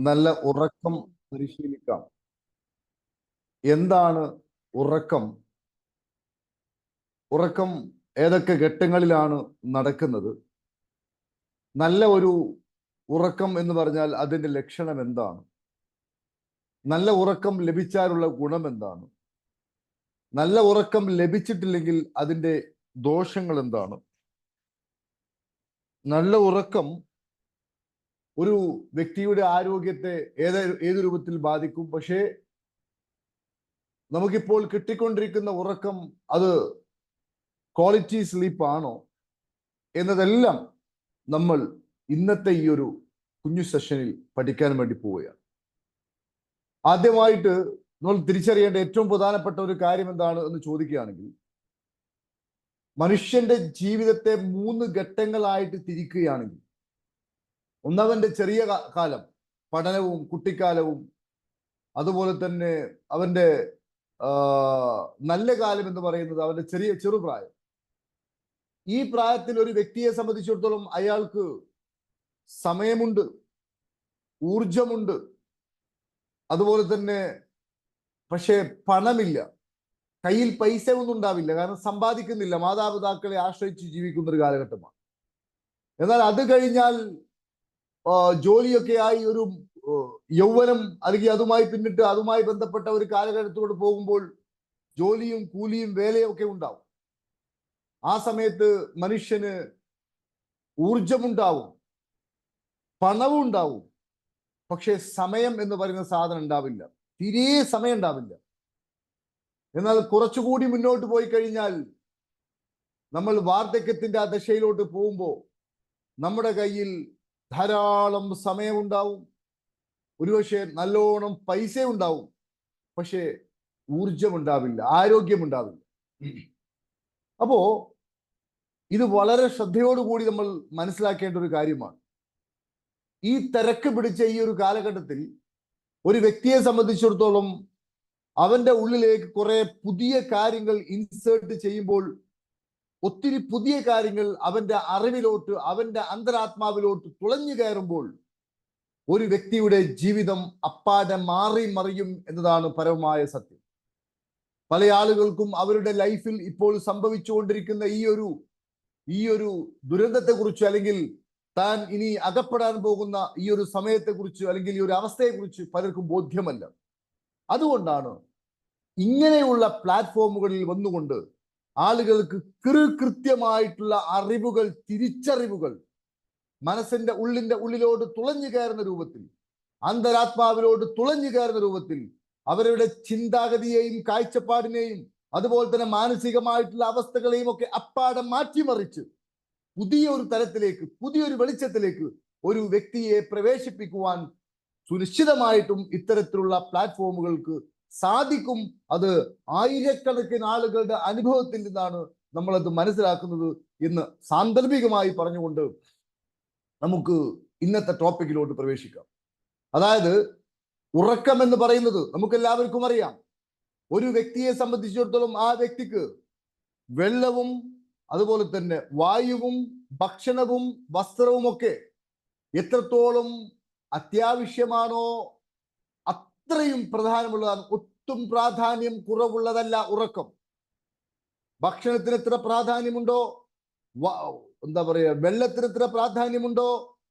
നല്ല ഉറക്കം പരിശീലിക്കാം. എന്താണ് ഉറക്കം? ഉറക്കം ഏതൊക്കെ ഘട്ടങ്ങളിലാണ് നടക്കുന്നത്? നല്ല ഒരു ഉറക്കം എന്ന് പറഞ്ഞാൽ അതിന്റെ ലക്ഷണം എന്താണ്? നല്ല ഉറക്കം ലഭിച്ചാലുള്ള ഗുണം എന്താണ്? നല്ല ഉറക്കം ലഭിച്ചിട്ടില്ലെങ്കിൽ അതിന്റെ ദോഷങ്ങൾ എന്താണ്? നല്ല ഉറക്കം ഒരു വ്യക്തിയുടെ ആരോഗ്യത്തെ ഏത് രൂപത്തിൽ ബാധിക്കും? പക്ഷേ നമുക്കിപ്പോൾ കിട്ടിക്കൊണ്ടിരിക്കുന്ന ഉറക്കം അത് ക്വാളിറ്റി സ്ലീപ്പ് ആണോ എന്നതെല്ലാം നമ്മൾ ഇന്നത്തെ ഈ ഒരു കുഞ്ഞു സെഷനിൽ പഠിക്കാൻ വേണ്ടി പോവുകയാണ്. ആദ്യമായിട്ട് നമ്മൾ തിരിച്ചറിയേണ്ട ഏറ്റവും പ്രധാനപ്പെട്ട ഒരു കാര്യം എന്താണ് എന്ന് ചോദിക്കുകയാണെങ്കിൽ, മനുഷ്യന്റെ ജീവിതത്തെ 3 ഘട്ടങ്ങളായിട്ട് തിരിക്കുകയാണെങ്കിൽ, ഒന്നവന്റെ ചെറിയ കാലം, പഠനവും കുട്ടിക്കാലവും, അതുപോലെ തന്നെ അവന്റെ നല്ല കാലം എന്ന് പറയുന്നത് അവന്റെ ചെറുപ്രായം. ഈ പ്രായത്തിൽ ഒരു വ്യക്തിയെ സംബന്ധിച്ചിടത്തോളം അയാൾക്ക് സമയമുണ്ട്, ഊർജമുണ്ട്, അതുപോലെ തന്നെ പക്ഷേ പണമില്ല, കയ്യിൽ പൈസ ഒന്നും ഉണ്ടാവില്ല, കാരണം സമ്പാദിക്കുന്നില്ല, മാതാപിതാക്കളെ ആശ്രയിച്ച് ജീവിക്കുന്ന ഒരു കാലഘട്ടമാണ്. എന്നാൽ അത് കഴിഞ്ഞാൽ ജോലിയൊക്കെ ആയി ഒരു യൗവനം അല്ലെങ്കിൽ അതുമായി പിന്നിട്ട് അതുമായി ബന്ധപ്പെട്ട ഒരു കാലഘട്ടത്തോട് പോകുമ്പോൾ ജോലിയും കൂലിയും വേലയും ഒക്കെ ഉണ്ടാവും. ആ സമയത്ത് മനുഷ്യന് ഊർജമുണ്ടാവും, പണവും ഉണ്ടാവും, പക്ഷെ സമയം എന്ന് പറയുന്ന സാധനം ഉണ്ടാവില്ല, തീരെ സമയം ഉണ്ടാവില്ല. എന്നാൽ കുറച്ചുകൂടി മുന്നോട്ട് പോയി കഴിഞ്ഞാൽ, നമ്മൾ വാർദ്ധക്യത്തിന്റെ ആ ദശയിലോട്ട് പോകുമ്പോൾ നമ്മുടെ കയ്യിൽ ധാരാളം സമയമുണ്ടാവും, ഒരുപക്ഷെ നല്ലോണം പൈസ ഉണ്ടാവും, പക്ഷേ ഊർജമുണ്ടാവില്ല, ആരോഗ്യമുണ്ടാവില്ല. അപ്പോ ഇത് വളരെ ശ്രദ്ധയോടുകൂടി നമ്മൾ മനസ്സിലാക്കേണ്ട ഒരു കാര്യമാണ്. ഈ തിരക്ക് പിടിച്ച ഈ ഒരു കാലഘട്ടത്തിൽ ഒരു വ്യക്തിയെ സംബന്ധിച്ചിടത്തോളം അവന്റെ ഉള്ളിലേക്ക് കുറെ പുതിയ കാര്യങ്ങൾ ഇൻസേർട്ട് ചെയ്യുമ്പോൾ, ഒത്തിരി പുതിയ കാര്യങ്ങൾ അവന്റെ അറിവിലോട്ട്, അവന്റെ അന്തരാത്മാവിലോട്ട് തുളഞ്ഞു കയറുമ്പോൾ ഒരു വ്യക്തിയുടെ ജീവിതം അപ്പാടെ മാറി മറിയും എന്നതാണ് പരമമായ സത്യം. പല ആളുകൾക്കും അവരുടെ ലൈഫിൽ ഇപ്പോൾ സംഭവിച്ചുകൊണ്ടിരിക്കുന്ന ഈ ഒരു ദുരന്തത്തെക്കുറിച്ച്, അല്ലെങ്കിൽ താൻ ഇനി അകപ്പെടാൻ പോകുന്ന ഈ ഒരു സമയത്തെക്കുറിച്ച്, അല്ലെങ്കിൽ ഈ ഒരു അവസ്ഥയെക്കുറിച്ച് പലർക്കും ബോധ്യമല്ല. അതുകൊണ്ടാണ് ഇങ്ങനെയുള്ള പ്ലാറ്റ്ഫോമുകളിൽ വന്നുകൊണ്ട് ആളുകൾക്ക് കൃത്യമായിട്ടുള്ള അറിവുകൾ, തിരിച്ചറിവുകൾ മനസ്സിന്റെ ഉള്ളിലോട്ട് തുളഞ്ഞു കയറുന്ന രൂപത്തിൽ, അന്തരാത്മാവിലോട്ട് തുളഞ്ഞു കയറുന്ന രൂപത്തിൽ അവരുടെ ചിന്താഗതിയെയും കാഴ്ചപ്പാടിനെയും അതുപോലെ തന്നെ മാനസികമായിട്ടുള്ള അവസ്ഥകളെയും ഒക്കെ അപ്പാടെ മാറ്റിമറിച്ച് പുതിയ ഒരു തലത്തിലേക്ക്, പുതിയൊരു വെളിച്ചത്തിലേക്ക് ഒരു വ്യക്തിയെ പ്രവേശിപ്പിക്കുവാൻ സുനിശ്ചിതമായിട്ടും ഇത്തരത്തിലുള്ള പ്ലാറ്റ്ഫോമുകൾക്ക് സാധിക്കും. അത് ആയിരക്കണക്കിന് ആളുകളുടെ അനുഭവത്തിൽ നിന്നാണ് നമ്മളത് മനസ്സിലാക്കുന്നത് എന്ന് സാന്ദർഭികമായി പറഞ്ഞുകൊണ്ട് നമുക്ക് ഇന്നത്തെ ടോപ്പിക്കിലോട്ട് പ്രവേശിക്കാം. അതായത് ഉറക്കം എന്ന് പറയുന്നത് നമുക്ക് എല്ലാവർക്കും അറിയാം. ഒരു വ്യക്തിയെ സംബന്ധിച്ചിടത്തോളം ആ വ്യക്തിക്ക് വെള്ളവും അതുപോലെ തന്നെ വായുവും ഭക്ഷണവും വസ്ത്രവും ഒക്കെ എത്രത്തോളം അത്യാവശ്യമാണോ അത്രയും പ്രധാനമുള്ളതാണ്. ഒട്ടും പ്രാധാന്യം കുറവുള്ളതല്ല ഉറക്കം. ഭക്ഷണത്തിന് എത്ര പ്രാധാന്യമുണ്ടോ, എന്താ പറയുക, വെള്ളത്തിന് എത്ര പ്രാധാന്യമുണ്ടോ,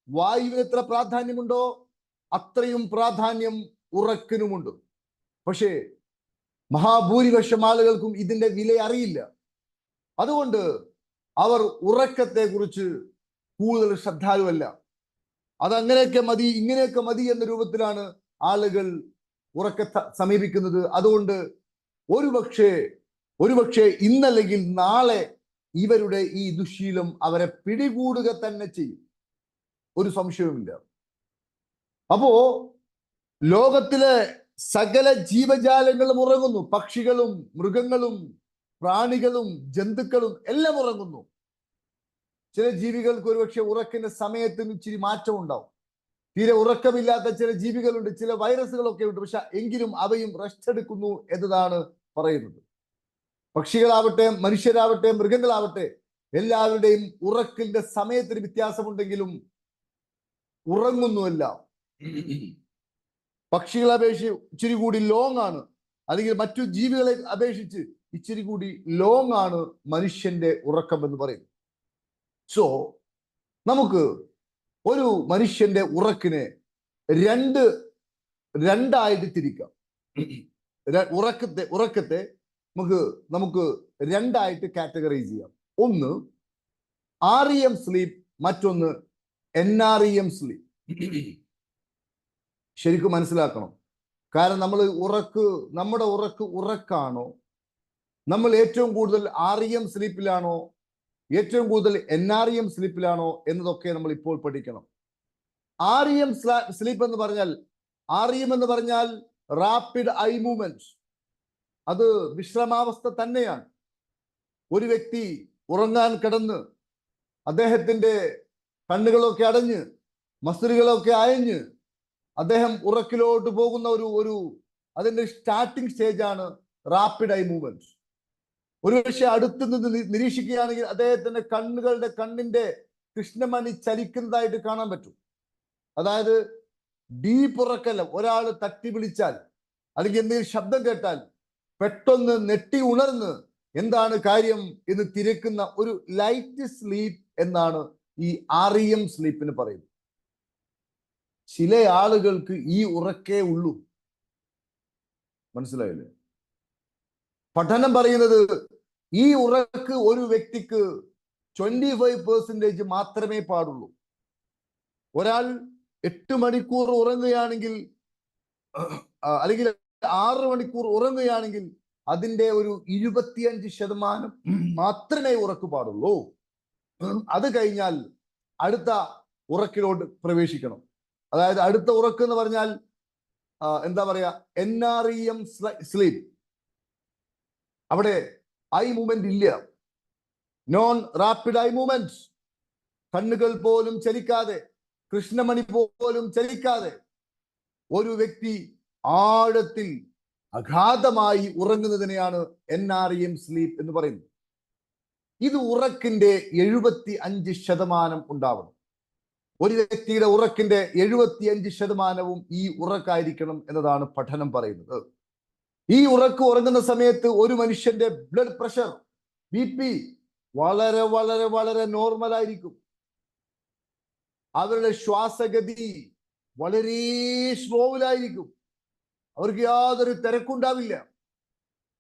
വായുവിന് എത്ര പ്രാധാന്യമുണ്ടോ, അത്രയും പ്രാധാന്യം ഉറക്കിനുമുണ്ട്. പക്ഷേ മഹാഭൂരിപക്ഷം ആളുകൾക്കും ഇതിന്റെ വില അറിയില്ല. അതുകൊണ്ട് അവർ ഉറക്കത്തെ കുറിച്ച് കൂടുതൽ ശ്രദ്ധാലുവല്ല. അതങ്ങനെയൊക്കെ മതി, ഇങ്ങനെയൊക്കെ മതി എന്ന രൂപത്തിലാണ് ആളുകൾ ഉറക്കത്തെ സമീപിക്കുന്നത്. അതുകൊണ്ട് ഒരുപക്ഷെ ഇന്നല്ലെങ്കിൽ നാളെ ഇവരുടെ ഈ ദുശീലം അവരെ പിടികൂടുക തന്നെ ചെയ്യും, ഒരു സംശയവുമില്ല. അപ്പോ ലോകത്തിലെ സകല ജീവജാലങ്ങളും ഉറങ്ങുന്നു. പക്ഷികളും മൃഗങ്ങളും പ്രാണികളും ജന്തുക്കളും എല്ലാം ഉറങ്ങുന്നു. ചില ജീവികൾക്ക് ഒരുപക്ഷെ ഉറക്കിന്റെ സമയത്തിന് ഇച്ചിരി മാറ്റം ഉണ്ടാവും. തീരെ ഉറക്കമില്ലാത്ത ചില ജീവികളുണ്ട്, ചില വൈറസുകളൊക്കെ ഉണ്ട്. പക്ഷെ എങ്കിലും അവയും റെസ്റ്റ് എടുക്കുന്നു എന്നതാണ് പറയുന്നത്. പക്ഷികളാവട്ടെ, മനുഷ്യരാവട്ടെ, മൃഗങ്ങളാവട്ടെ, എല്ലാവരുടെയും ഉറക്കിന്റെ സമയത്തിന് വ്യത്യാസമുണ്ടെങ്കിലും ഉറങ്ങുന്നുവല്ല. പക്ഷികളെ അപേക്ഷിച്ച് ഇച്ചിരി കൂടി ലോങ് ആണ്, അല്ലെങ്കിൽ മറ്റു ജീവികളെ അപേക്ഷിച്ച് ഇച്ചിരി കൂടി ലോങ് ആണ് മനുഷ്യന്റെ ഉറക്കം എന്ന് പറയും. സോ നമുക്ക് ഒരു മനുഷ്യന്റെ ഉറക്കിനെ രണ്ടായിട്ട് തിരിക്കാം. ഉറക്കത്തെ നമുക്ക് രണ്ടായിട്ട് കാറ്റഗറൈസ് ചെയ്യാം. ഒന്ന് REM സ്ലീപ്പ്, മറ്റൊന്ന് NREM സ്ലീപ്പ്. ശരിക്കും മനസ്സിലാക്കണം. കാരണം നമ്മുടെ ഉറക്കാണോ, നമ്മൾ ഏറ്റവും കൂടുതൽ REM സ്ലീപ്പിലാണോ, ഏറ്റവും കൂടുതൽ NREM സ്ലീപ്പിലാണോ എന്നതൊക്കെ നമ്മൾ ഇപ്പോൾ പഠിക്കണം. REM സ്ലീപ്പ് എന്ന് പറഞ്ഞാൽ, REM എന്ന് പറഞ്ഞാൽ റാപ്പിഡ് ഐ മൂവ്മെന്റ്. അത് വിശ്രമാവസ്ഥ തന്നെയാണ്. ഒരു വ്യക്തി ഉറങ്ങാൻ കിടന്ന് അദ്ദേഹത്തിന്റെ കണ്ണുകളൊക്കെ അടഞ്ഞ് മസിലുകളൊക്കെ അയഞ്ഞ് അദ്ദേഹം ഉറക്കിലോട്ട് പോകുന്ന അതിന്റെ സ്റ്റാർട്ടിംഗ് സ്റ്റേജ് ആണ് റാപ്പിഡ് ഐ മൂവ്മെന്റ്. ഒരുപക്ഷെ അടുത്ത് നിന്ന് നിരീക്ഷിക്കുകയാണെങ്കിൽ അദ്ദേഹത്തിന്റെ കണ്ണിന്റെ കൃഷ്ണമണി ചലിക്കുന്നതായിട്ട് കാണാൻ പറ്റും. അതായത് ഡീപ്പ് ഉറക്കല്ല. ഒരാൾ തട്ടി വിളിച്ചാൽ അല്ലെങ്കിൽ എന്തെങ്കിലും ശബ്ദം കേട്ടാൽ പെട്ടെന്ന് നെട്ടി ഉണർന്ന് എന്താണ് കാര്യം എന്ന് തിരക്കുന്ന ഒരു ലൈറ്റ് സ്ലീപ്പ് എന്നാണ് ഈ REM സ്ലീപ്പിന് പറയുന്നത്. ചില ആളുകൾക്ക് ഈ ഉറക്കേ ഉള്ളൂ. മനസ്സിലായില്ലേ? പഠനം പറയുന്നത് ഈ ഉറക്ക് ഒരു വ്യക്തിക്ക് 25% മാത്രമേ പാടുള്ളൂ. ഒരാൾ 8 മണിക്കൂർ ഉറങ്ങുകയാണെങ്കിൽ, അല്ലെങ്കിൽ 6 മണിക്കൂർ ഉറങ്ങുകയാണെങ്കിൽ അതിന്റെ ഒരു 25% മാത്രമേ ഉറക്ക് പാടുള്ളൂ. അത് കഴിഞ്ഞാൽ അടുത്ത ഉറക്കിലോട്ട് പ്രവേശിക്കണം. അതായത് അടുത്ത ഉറക്ക് എന്ന് പറഞ്ഞാൽ എന്താ പറയാ, NREM സ്ലീപ്പ്. അവിടെ ഐ മൂവ്മെന്റ് ഇല്ല, നോൺ റാപ്പിഡ് ഐ മൂവ്മെന്റ്. കണ്ണുകൾ പോലും ചലിക്കാതെ, കൃഷ്ണമണി പോലും ചലിക്കാതെ ഒരു വ്യക്തി ആഴത്തിൽ അഗാധമായി ഉറങ്ങുന്നതിനെയാണ് NREM സ്ലീപ്പ് എന്ന് പറയുന്നത്. ഇത് ഉറക്കിന്റെ 75% ഉണ്ടാവണം. ഒരു വ്യക്തിയുടെ ഉറക്കിന്റെ 75% ഈ ഉറക്കായിരിക്കണം എന്നതാണ് പഠനം പറയുന്നത്. ഈ ഉറങ്ങുന്ന സമയത്ത് ഒരു മനുഷ്യന്റെ ബ്ലഡ് പ്രഷർ, BP വളരെ വളരെ വളരെ നോർമൽ ആയിരിക്കും. അവരുടെ ശ്വാസഗതി വളരെ സ്ലോവിലായിരിക്കും. അവർക്ക് യാതൊരു തിരക്കുണ്ടാവില്ല.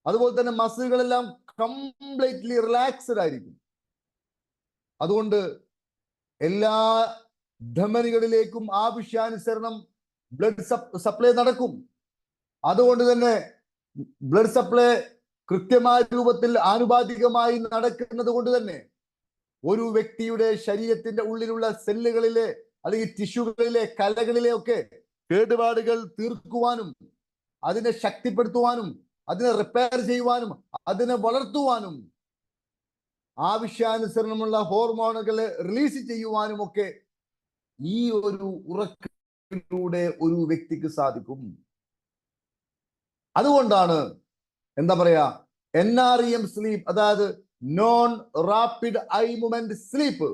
അതുപോലെ തന്നെ മസിലുകളെല്ലാം കംപ്ലീറ്റ്ലി റിലാക്സ്ഡ് ആയിരിക്കും. അതുകൊണ്ട് എല്ലാ ധമനികളിലേക്കും ആവശ്യാനുസരണം ബ്ലഡ് സപ്ലൈ നടക്കും. അതുകൊണ്ട് തന്നെ ബ്ലഡ് സപ്ലൈ കൃത്യമായ രൂപത്തിൽ ആനുപാതികമായി നടക്കുന്നത് കൊണ്ട് തന്നെ ഒരു വ്യക്തിയുടെ ശരീരത്തിന്റെ ഉള്ളിലുള്ള സെല്ലുകളിലെ അല്ലെങ്കിൽ ടിഷ്യൂകളിലെ കലകളിലെ ഒക്കെ കേടുപാടുകൾ തീർക്കുവാനും അതിനെ ശക്തിപ്പെടുത്തുവാനും അതിനെ റിപ്പയർ ചെയ്യുവാനും അതിനെ വളർത്തുവാനും ആവശ്യാനുസരണമുള്ള ഹോർമോണുകളെ റിലീസ് ചെയ്യുവാനും ഒക്കെ ഈ ഒരു ഉറക്കിലൂടെ ഒരു വ്യക്തിക്ക് സാധിക്കും. അതുകൊണ്ടാണ് എന്താ പറയാ, NREM സ്ലീപ്പ്, അതായത് non rapid I movement sleep